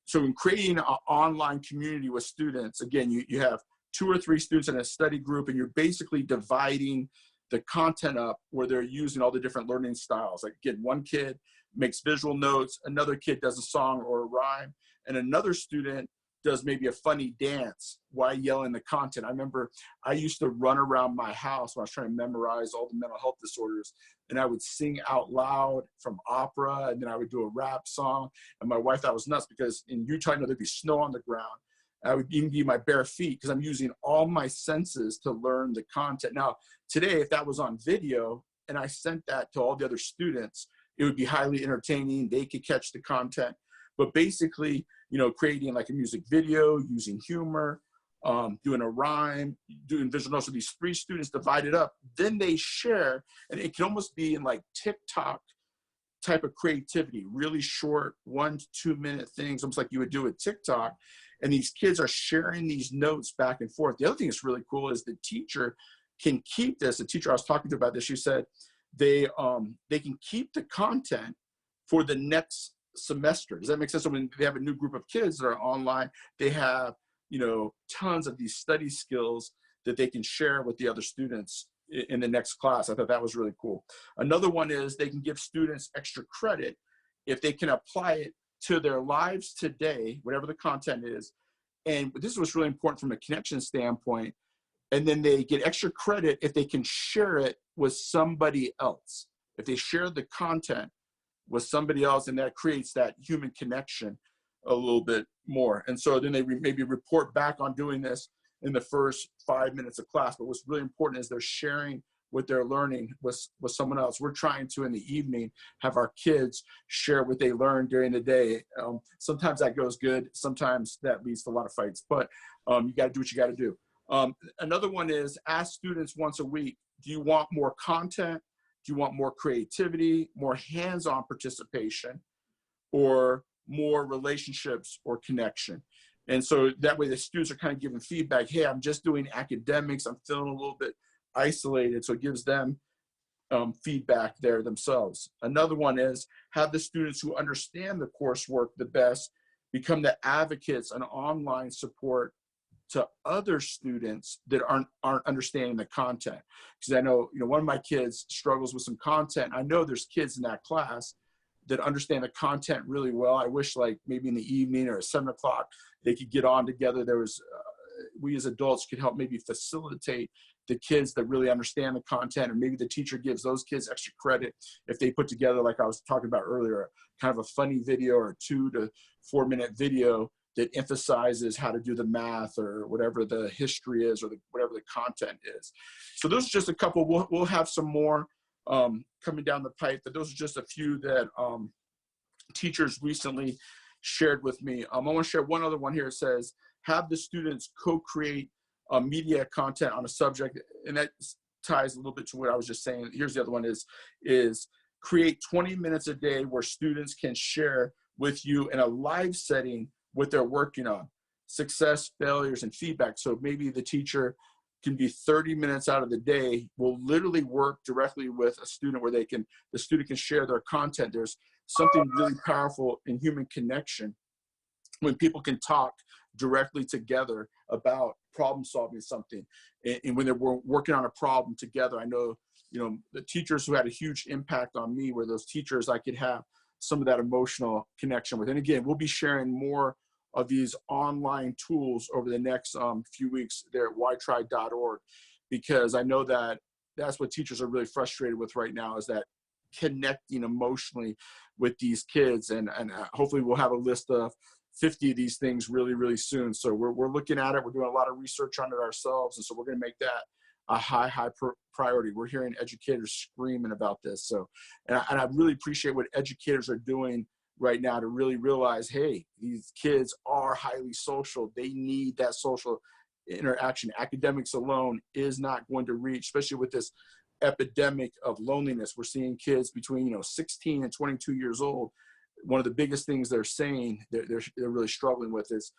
so in creating an online community with students, again, you have 2 or 3 students in a study group, and you're basically dividing the content up where they're using all the different learning styles. Like, again, one kid makes visual notes, another kid does a song or a rhyme, and another student does maybe a funny dance while yelling the content. I remember I used to run around my house when I was trying to memorize all the mental health disorders, and I would sing out loud from opera, and then I would do a rap song. And my wife thought I was nuts because in Utah, there'd be snow on the ground. I would even be my bare feet because I'm using all my senses to learn the content. Now, today, if that was on video and I sent that to all the other students, it would be highly entertaining. They could catch the content. But basically, creating like a music video, using humor, doing a rhyme, doing visual notes. So these 3 students divided up, then they share, and it can almost be in like TikTok type of creativity, really short 1 to 2 minute things, almost like you would do with TikTok. And these kids are sharing these notes back and forth. The other thing that's really cool is the teacher can keep this. The teacher I was talking to about this, she said they can keep the content for the next semester. Does that make sense? So when they have a new group of kids that are online, they have, tons of these study skills that they can share with the other students in the next class. I thought that was really cool. Another one is they can give students extra credit if they can apply it to their lives today, whatever the content is. And this was really important from a connection standpoint. And then they get extra credit if they can share it with somebody else. If they share the content with somebody else, and that creates that human connection a little bit more. And so then they maybe report back on doing this in the first 5 minutes of class. But what's really important is they're sharing what they're learning with someone else. We're trying to, in the evening, have our kids share what they learned during the day. Sometimes that goes good. Sometimes that leads to a lot of fights. But you got to do what you got to do. Another one is ask students once a week, do you want more content? Do you want more creativity, more hands-on participation, or more relationships or connection? And so that way the students are kind of giving feedback. Hey, I'm just doing academics. I'm feeling a little bit isolated. So it gives them feedback there themselves. Another one is have the students who understand the coursework the best become the advocates and online support to other students that aren't understanding the content. Because I know, one of my kids struggles with some content. I know there's kids in that class that understand the content really well. I wish like maybe in the evening or at 7 o'clock, they could get on together. There was, we as adults could help maybe facilitate the kids that really understand the content, or maybe the teacher gives those kids extra credit if they put together, like I was talking about earlier, kind of a funny video or 2 to 4 minute video that emphasizes how to do the math or whatever the history is, or whatever the content is. So those are just a couple. We'll have some more coming down the pipe, but those are just a few that teachers recently shared with me. I want to share one other one here. It says, have the students co-create media content on a subject, and that ties a little bit to what I was just saying. Here's the other one is create 20 minutes a day where students can share with you in a live setting what they're working on, success, failures, and feedback. So maybe the teacher can be 30 minutes out of the day, will literally work directly with a student where the student can share their content. There's something really powerful in human connection when people can talk directly together about problem solving something. And when they're working on a problem together, I know, the teachers who had a huge impact on me were those teachers I could have some of that emotional connection with. And again, we'll be sharing more of these online tools over the next few weeks there at ytry.org, because I know that that's what teachers are really frustrated with right now, is that connecting emotionally with these kids. And hopefully we'll have a list of 50 of these things really, really soon. So we're looking at it. We're doing a lot of research on it ourselves. And so we're going to make that a high priority. We're hearing educators screaming about this. So, and I really appreciate what educators are doing right now to really realize, hey, these kids are highly social. They need that social interaction. Academics alone is not going to reach, especially with this epidemic of loneliness. We're seeing kids between 16 and 22 years old. One of the biggest things they're saying they're really struggling with is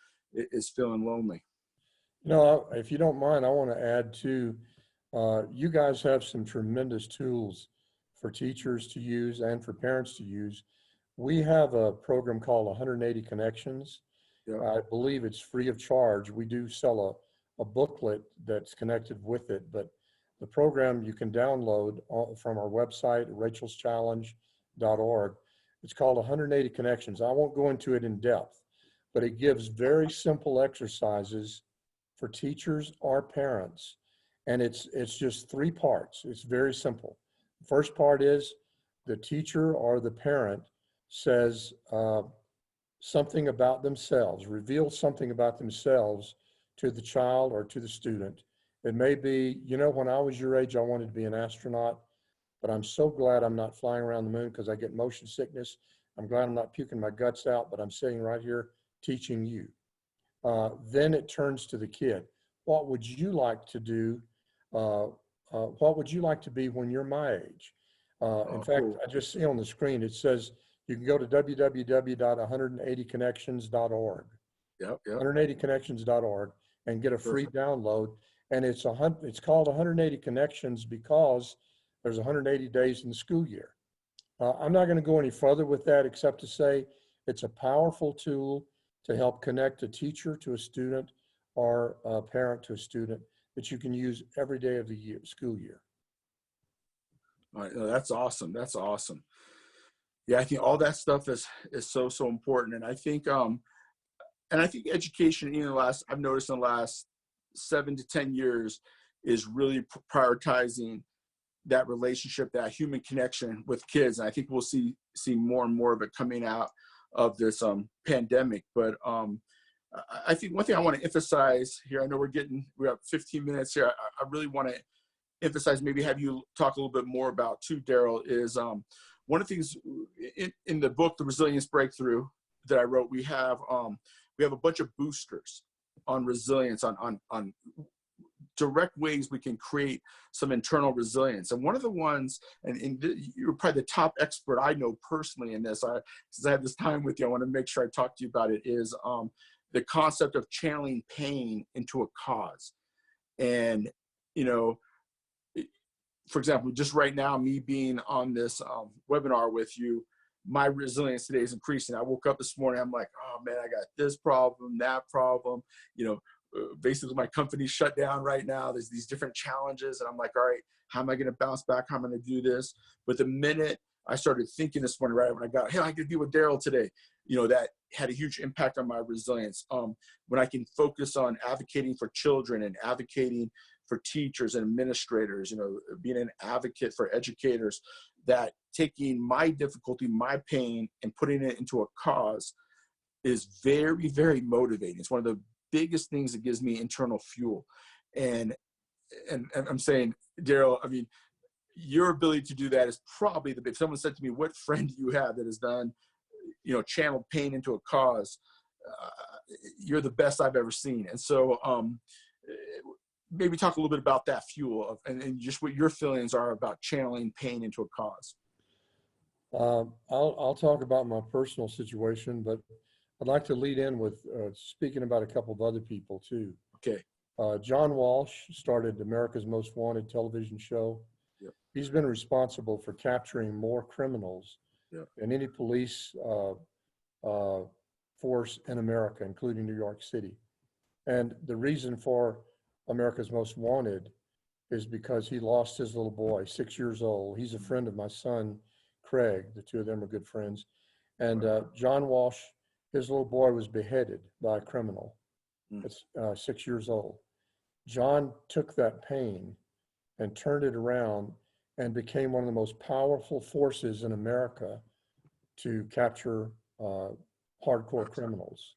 feeling lonely. If you don't mind, I want to add too, you guys have some tremendous tools for teachers to use and for parents to use. We have a program called 180 Connections. Yeah. I believe it's free of charge. We do sell a booklet that's connected with it, but the program you can download from our website, rachelschallenge.org. It's called 180 Connections. I won't go into it in depth, but it gives very simple exercises for teachers or parents. And it's just 3 parts. It's very simple. First part is the teacher or the parent says something about themselves, reveals something about themselves to the child or to the student. It may be, when I was your age, I wanted to be an astronaut, but I'm so glad I'm not flying around the moon because I get motion sickness. I'm glad I'm not puking my guts out, but I'm sitting right here teaching you. Then it turns to the kid. What would you like to do? What would you like to be when you're my age? In fact, Cool. I just see on the screen, it says you can go to www.180connections.org. Yep. 180connections.org and get a free download. And it's called 180 Connections because there's 180 days in the school year. I'm not going to go any further with that except to say it's a powerful tool to help connect a teacher to a student or a parent to a student that you can use every day of the school year. All right, that's awesome. That's awesome. Yeah, I think all that stuff is so important. And I think education I've noticed in the last 7 to 10 years is really prioritizing that relationship, that human connection with kids. And I think we'll see more and more of it coming out of this pandemic. But I think one thing I want to emphasize here, I know we have 15 minutes here. I really want to emphasize, maybe have you talk a little bit more about too, Darrell, is one of the things in the book, The Resilience Breakthrough, that I wrote, we have a bunch of boosters on resilience, on direct ways we can create some internal resilience. And one of the ones, and you're probably the top expert I know personally in this, since I have this time with you, I want to make sure I talk to you about it, is the concept of channeling pain into a cause. And, for example, just right now, me being on this webinar with you, my resilience today is increasing. I woke up this morning, I'm like, oh man, I got this problem, that problem, basically my company's shut down right now. There's these different challenges. And I'm like, all right, how am I going to bounce back? How am I going to do this? But the minute I started thinking this morning, right when I got, hey, I can be with Darrell today, that had a huge impact on my resilience. When I can focus on advocating for children and advocating for teachers and administrators, being an advocate for educators, that taking my difficulty, my pain, and putting it into a cause is very, very motivating. It's one of the biggest things that gives me internal fuel. And I'm saying, Darrell, I mean, your ability to do that is probably if someone said to me, what friend do you have that has done, channeled pain into a cause, you're the best I've ever seen. And so maybe talk a little bit about that fuel and just what your feelings are about channeling pain into a cause. I'll talk about my personal situation, but I'd like to lead in with speaking about a couple of other people too. Okay. John Walsh started America's Most Wanted television show. Yep. He's been responsible for capturing more criminals than any police force in America, including New York City. And the reason for America's Most Wanted is because he lost his little boy, 6 years old. He's a friend of my son, Craig. The two of them are good friends. And John Walsh his little boy was beheaded by a criminal Mm. at 6 years old. John took that pain and turned it around and became one of the most powerful forces in America to capture hardcore criminals.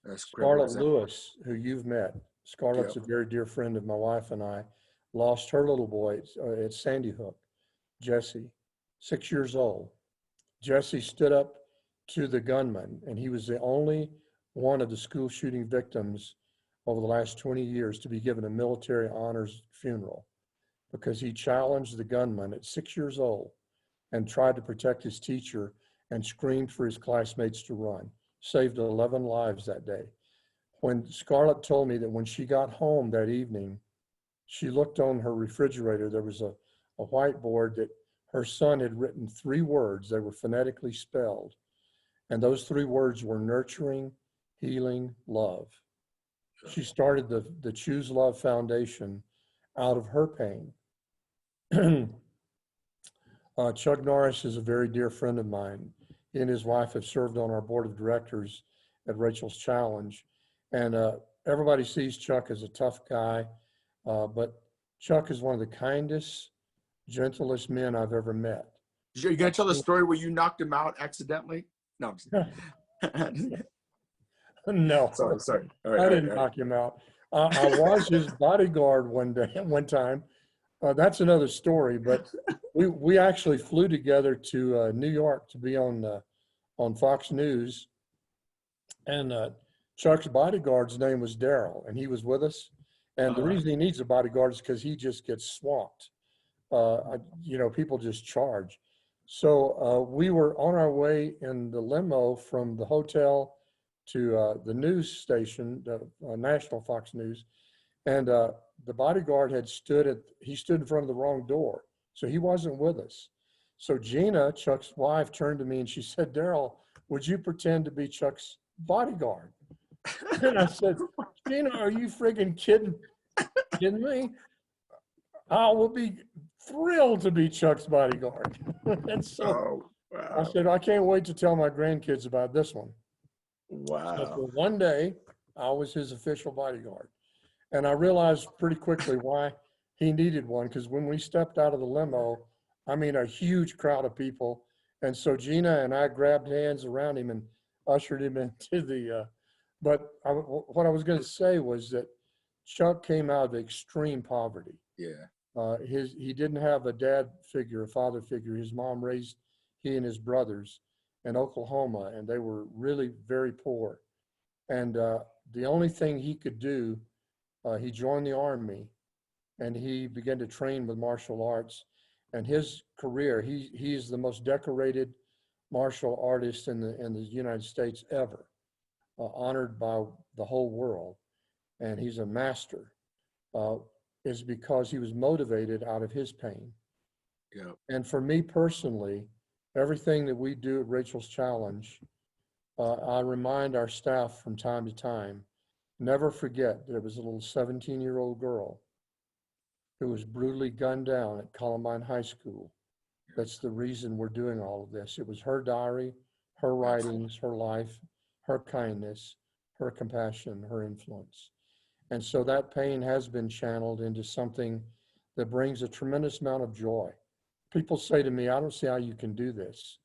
That's great Scarlett example. Lewis, who you've met, Scarlett's Yep. a very dear friend of my wife and I, lost her little boy at Sandy Hook, Jesse, 6 years old. Jesse stood up to the gunman, and he was the only one of the school shooting victims over the last 20 years to be given a military honors funeral because he challenged the gunman at 6 years old and tried to protect his teacher and screamed for his classmates to run. Saved 11 lives that day. When Scarlett told me that when she got home that evening, she looked on her refrigerator, there was a whiteboard that her son had written 3 words. They were phonetically spelled. And those 3 words were nurturing, healing, love. She started the Choose Love Foundation out of her pain. Chuck Norris is a very dear friend of mine. He and his wife have served on our board of directors at Rachel's Challenge. And everybody sees Chuck as a tough guy, but Chuck is one of the kindest, gentlest men I've ever met. You're going to tell the story where you knocked him out accidentally? No, I'm just kidding. No, Sorry. All I right, didn't knock him out. I was his bodyguard one time. That's another story, but we actually flew together to New York to be on Fox News, and Chuck's bodyguard's name was Darrell, and he was with us. And the reason he needs a bodyguard is because he just gets swamped. People just charge. So we were on our way in the limo from the hotel to the news station, the national Fox News, and the bodyguard stood in front of the wrong door, so he wasn't with us. So Gina, Chuck's wife, turned to me and she said, "Darrell, would you pretend to be Chuck's bodyguard?" And I said, "Gina, are you friggin' kidding me? I will be thrilled to be Chuck's bodyguard." And so I said, "I can't wait to tell my grandkids about this one." So for one day, I was his official bodyguard. And I realized pretty quickly why he needed one, because when we stepped out of the limo, I mean, a huge crowd of people. And so Gina and I grabbed hands around him and ushered him into what I was going to say was that Chuck came out of extreme poverty. Yeah. He didn't have a dad figure, a father figure. His mom raised he and his brothers in Oklahoma, and they were really very poor. And the only thing he could do, he joined the Army, and he began to train with martial arts. And his career, he is the most decorated martial artist in the United States ever, honored by the whole world. And he's a master. Is because he was motivated out of his pain. Yeah. And for me personally, everything that we do at Rachel's Challenge, I remind our staff from time to time, never forget that it was a little 17-year-old girl who was brutally gunned down at Columbine High School. That's the reason we're doing all of this. It was her diary, her writings, her life, her kindness, her compassion, her influence. And so that pain has been channeled into something that brings a tremendous amount of joy. People say to me, "I don't see how you can do this."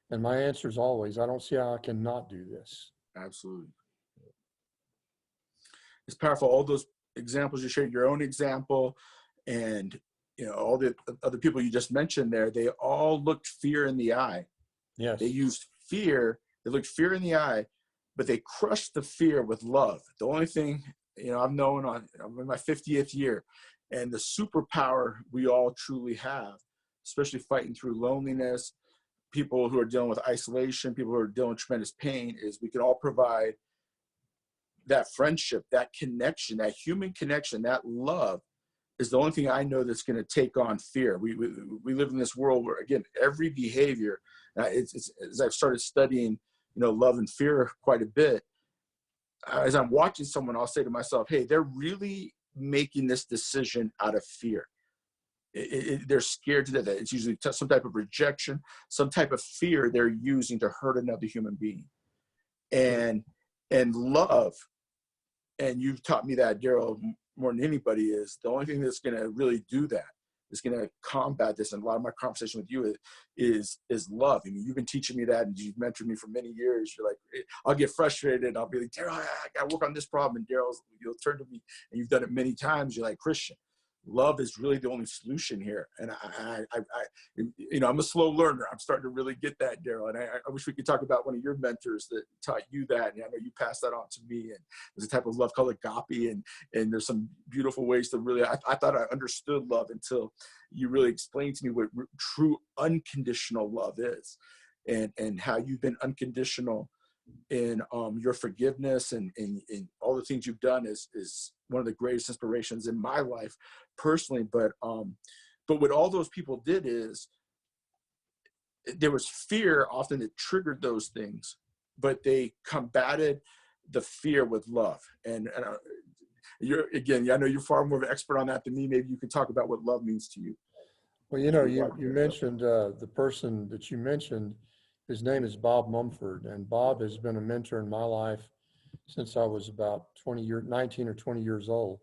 And my answer is always, I don't see how I can not do this. Absolutely. It's powerful. All those examples you shared, your own example, and all the other people you just mentioned there, they all looked fear in the eye. Yes. They used fear. They looked fear in the eye, but they crushed the fear with love. The only thing, I've known I'm in my 50th year, and the superpower we all truly have, especially fighting through loneliness, people who are dealing with isolation, people who are dealing with tremendous pain, is we can all provide that friendship, that connection, that human connection, that love is the only thing I know that's going to take on fear. We live in this world where, again, every behavior, as I've started studying, love and fear quite a bit, as I'm watching someone, I'll say to myself, hey, they're really making this decision out of fear. They're scared to death. It's usually some type of rejection, some type of fear they're using to hurt another human being. and love. And you've taught me that, Darrell, more than anybody, is the only thing that's going to really do that, is going to combat this. And a lot of my conversation with you is love. I mean, you've been teaching me that, and you've mentored me for many years. You're like, I'll get frustrated. I'll be like, Darrell, I got to work on this problem. And you'll turn to me, and you've done it many times. You're like, Christian, love is really the only solution here. And I'm a slow learner. I'm starting to really get that, Darrell. And I wish we could talk about one of your mentors that taught you that. And I know you passed that on to me. And there's a type of love called agape. And there's some beautiful ways to really, I thought I understood love until you really explained to me what true unconditional love is, and how you've been unconditional in your forgiveness and all the things you've done is one of the greatest inspirations in my life personally. But what all those people did is, there was fear often that triggered those things, but they combated the fear with love. And I know you're far more of an expert on that than me. Maybe you can talk about what love means to you. Well, you mentioned the person that you mentioned. His name is Bob Mumford, and Bob has been a mentor in my life since I was about 19 or 20 years old.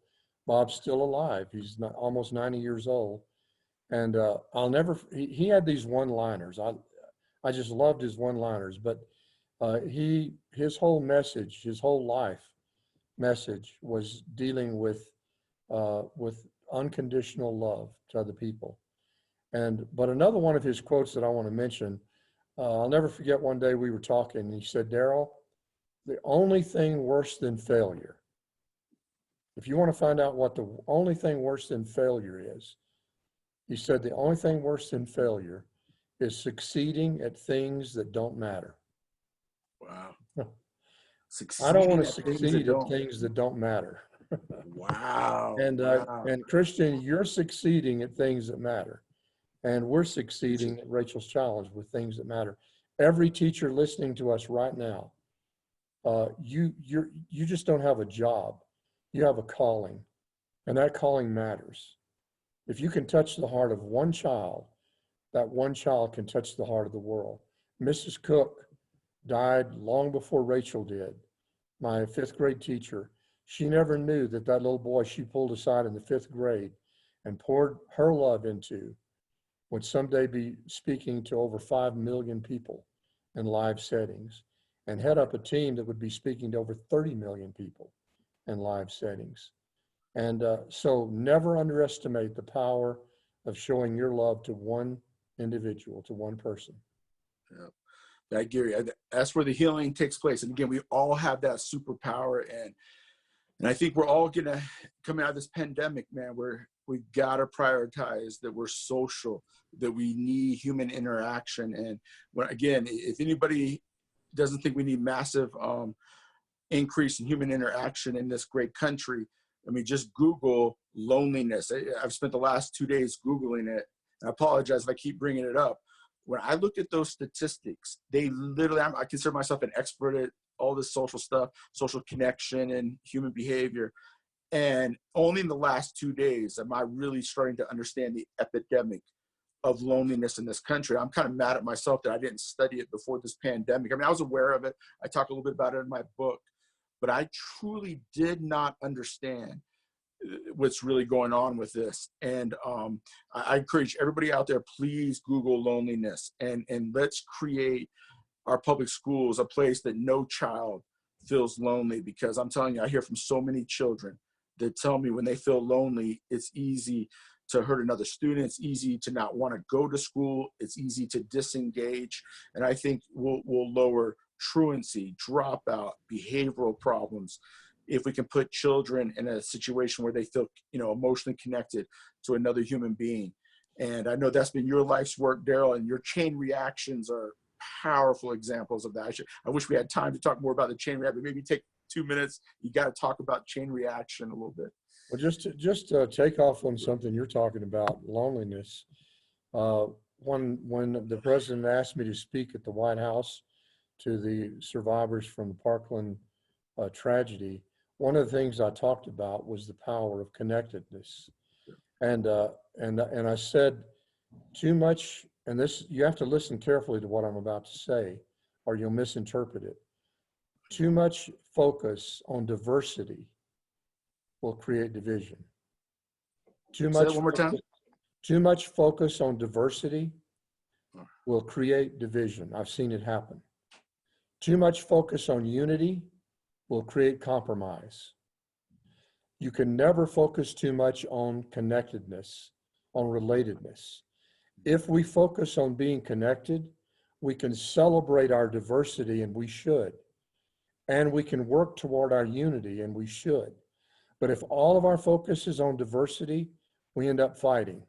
Bob's still alive. He's almost 90 years old. And he had these one-liners. I just loved his one-liners, but his whole message, his whole life message was dealing with unconditional love to other people. But another one of his quotes that I want to mention, I'll never forget, one day we were talking and he said, Darrell, the only thing worse than failure, if you want to find out what the only thing worse than failure is, he said, the only thing worse than failure is succeeding at things that don't matter. Wow. I don't want to succeed at things that don't matter. Wow. And Christian, you're succeeding at things that matter. And we're succeeding at Rachel's Challenge with things that matter. Every teacher listening to us right now, you just don't have a job. You have a calling, and that calling matters. If you can touch the heart of one child, that one child can touch the heart of the world. Mrs. Cook died long before Rachel did, my 5th grade teacher. She never knew that little boy she pulled aside in the 5th grade and poured her love into would someday be speaking to over 5 million people in live settings, and head up a team that would be speaking to over 30 million people in live settings. And so never underestimate the power of showing your love to one individual, to one person. Yeah. Gary, that's where the healing takes place. And again, we all have that superpower. And I think we're all gonna come out of this pandemic, man, where we gotta prioritize that we're social, that we need human interaction. And again, if anybody doesn't think we need massive increase in human interaction in this great country, I mean, just Google loneliness. I've spent the last 2 days Googling it. And I apologize if I keep bringing it up. When I looked at those statistics, they literally, I consider myself an expert at all this social stuff, social connection and human behavior. And only in the last 2 days am I really starting to understand the epidemic of loneliness in this country. I'm kind of mad at myself that I didn't study it before this pandemic. I mean, I was aware of it. I talk a little bit about it in my book, but I truly did not understand what's really going on with this. And I encourage everybody out there, please Google loneliness, and let's create our public schools a place that no child feels lonely. Because I'm telling you, I hear from so many children that tell me when they feel lonely, it's easy to hurt another student. It's easy to not want to go to school. It's easy to disengage. And I think we'll lower truancy, dropout, behavioral problems if we can put children in a situation where they feel, emotionally connected to another human being. And I know that's been your life's work, Darrell, and your chain reactions are powerful examples of that. I wish we had time to talk more about the chain reaction, but maybe take 2 minutes. You got to talk about chain reaction a little bit. Well, just to take off on something you're talking about, loneliness. When the president asked me to speak at the White House to the survivors from the Parkland tragedy, one of the things I talked about was the power of connectedness. And I said too much, and this, you have to listen carefully to what I'm about to say, or you'll misinterpret it. Too much focus on diversity will create division. Too Say that much one more time. Too much focus on diversity will create division. I've seen it happen. Too much focus on unity will create compromise. You can never focus too much on connectedness, on relatedness. If we focus on being connected, we can celebrate our diversity, and we should. And we can work toward our unity, and we should. But if all of our focus is on diversity, we end up fighting.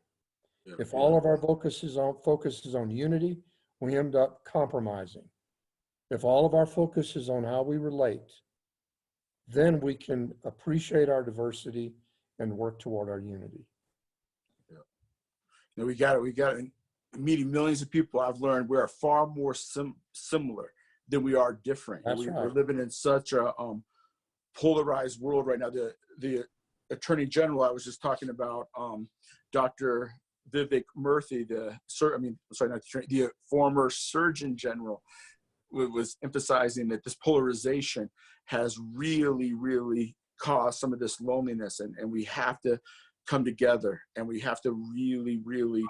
If all of our focus is on unity, we end up compromising. If all of our focus is on how we relate, then we can appreciate our diversity and work toward our unity. You know, we got it. Meeting millions of people, I've learned we are far more similar than we are different. That's right. We're living in such a polarized world right now. The Attorney General I was just talking about, Dr. Vivek Murthy, the former Surgeon General, was emphasizing that this polarization has really, really caused some of this loneliness, and we have to come together, and we have to really, really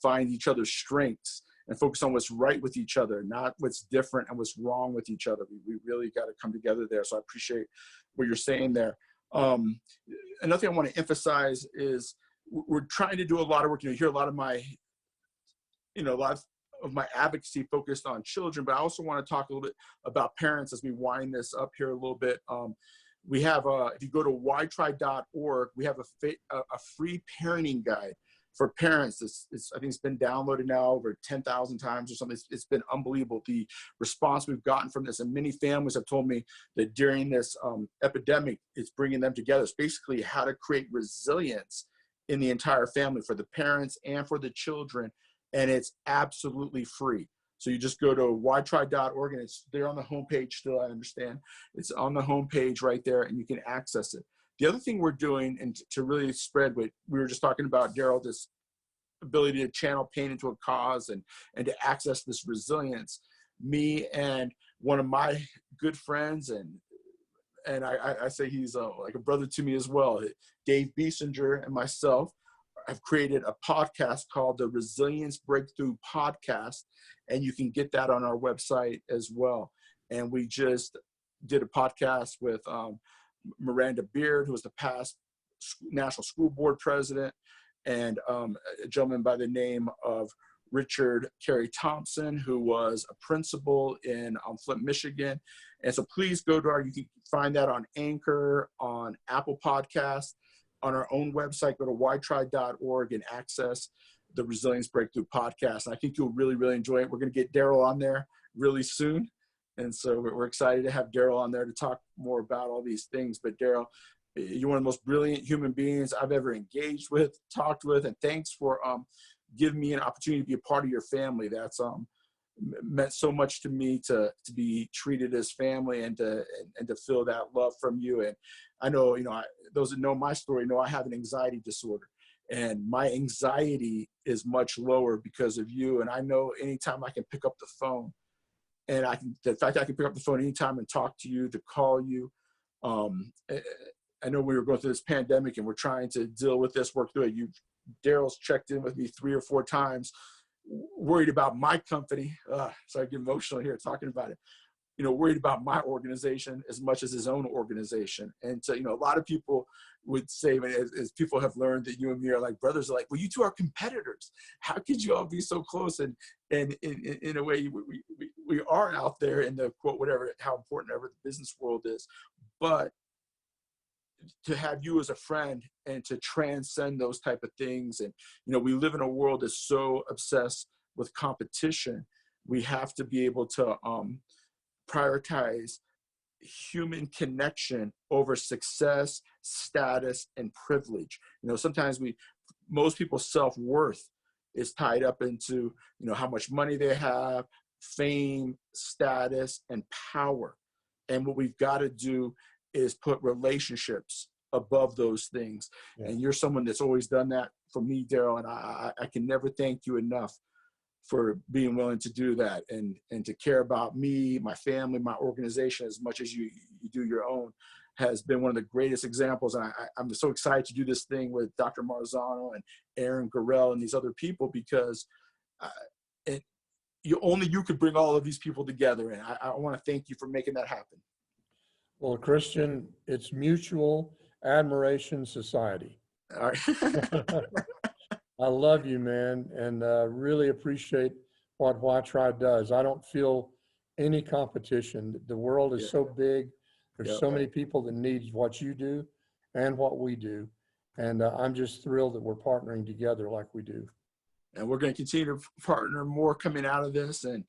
find each other's strengths and focus on what's right with each other, not what's different and what's wrong with each other. We really got to come together there. So I appreciate what you're saying there. Another thing I want to emphasize is we're trying to do a lot of work. You know, you hear a lot of my advocacy focused on children, but I also want to talk a little bit about parents as we wind this up here a little bit. We have, if you go to whytry.org, we have a free parenting guide for parents. I think it's been downloaded now over 10,000 times or something. It's been unbelievable, the response we've gotten from this. And many families have told me that during this epidemic, it's bringing them together. It's basically how to create resilience in the entire family for the parents and for the children. And it's absolutely free. So you just go to whytry.org, and it's there on the homepage still, I understand. It's on the homepage right there, and you can access it. The other thing we're doing, and to really spread what we were just talking about, Darrell, this ability to channel pain into a cause and to access this resilience, me and one of my good friends, and I say he's like a brother to me as well, Dave Biesinger, and myself, I've created a podcast called the Resilience Breakthrough Podcast, and you can get that on our website as well. And we just did a podcast with Miranda Beard, who was the past National School Board president, and a gentleman by the name of Richard Carey Thompson, who was a principal in Flint, Michigan. And so please go to you can find that on Anchor, on Apple Podcasts, on our own website. Go to whytry.org and access the Resilience Breakthrough Podcast. And I think you'll really, really enjoy it. We're going to get Darrell on there really soon. And so we're excited to have Darrell on there to talk more about all these things. But Darrell, you're one of the most brilliant human beings I've ever engaged with, talked with, and thanks for giving me an opportunity to be a part of your family. That's meant so much to me to be treated as family and to feel that love from you. And I know, those that know my story know I have an anxiety disorder, and my anxiety is much lower because of you. And I know anytime I can pick up the phone, and the fact I can pick up the phone anytime and talk to you, to call you. I know we were going through this pandemic and we're trying to deal with this, work through it. Darrell's checked in with me 3 or 4 times, worried about my company. So I get emotional here talking about it. Worried about my organization as much as his own organization. And so, a lot of people would say, as people have learned that you and me are like brothers, are like, well, you two are competitors. How could you all be so close? And in a way, we are out there in the quote, whatever, how important ever the business world is. But to have you as a friend and to transcend those type of things. And, we live in a world that's so obsessed with competition. We have to be able to prioritize human connection over success, status, and privilege. Sometimes most people's self-worth is tied up into, how much money they have, fame, status, and power. And what we've got to do is put relationships above those things. Yeah. And you're someone that's always done that for me, Darrell. And I can never thank you enough for being willing to do that and to care about me, my family, my organization as much as you do your own has been one of the greatest examples. And I'm so excited to do this thing with Dr. Marzano and Aaron Garrell and these other people, because you could bring all of these people together. And I want to thank you for making that happen. Well, Christian, it's mutual admiration society. All right. I love you, man, and really appreciate what Y-Tri does. I don't feel any competition. The world is so big. There's so many people that need what you do and what we do. And I'm just thrilled that we're partnering together like we do. And we're going to continue to partner more coming out of this. And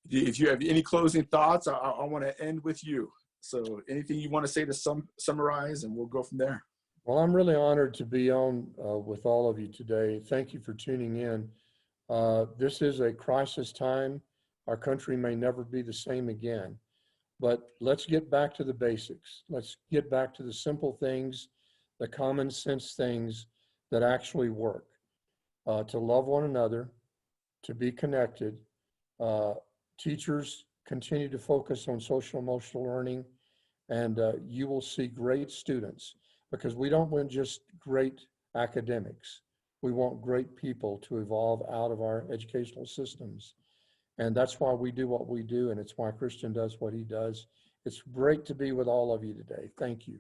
if you have any closing thoughts, I want to end with you. So anything you want to say to summarize, and we'll go from there. Well, I'm really honored to be on with all of you today. Thank you for tuning in. This is a crisis time. Our country may never be the same again, but let's get back to the basics. Let's get back to the simple things, the common sense things that actually work. To love one another, to be connected. Teachers continue to focus on social emotional learning, and you will see great students, because we don't want just great academics. We want great people to evolve out of our educational systems. And that's why we do what we do, and it's why Christian does what he does. It's great to be with all of you today. Thank you.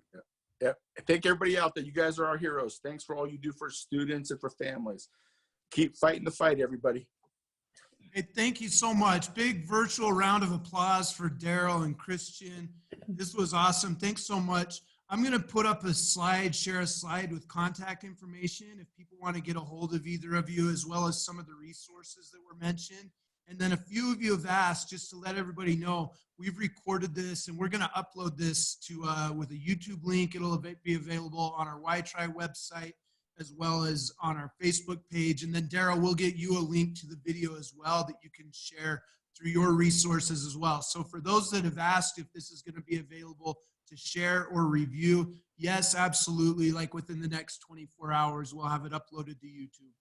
Yep. Thank everybody out there. You guys are our heroes. Thanks for all you do for students and for families. Keep fighting the fight, everybody. Hey, thank you so much. Big virtual round of applause for Darrell and Christian. This was awesome. Thanks so much. I'm going to put up a slide, share a slide with contact information if people want to get a hold of either of you, as well as some of the resources that were mentioned. And then a few of you have asked, just to let everybody know, we've recorded this and we're going to upload this to with a YouTube link. It'll be available on our Y-Tri website as well as on our Facebook page. And then Darrell, we'll get you a link to the video as well that you can share through your resources as well. So for those that have asked if this is going to be available to share or review, yes, absolutely. Like within the next 24 hours, we'll have it uploaded to YouTube.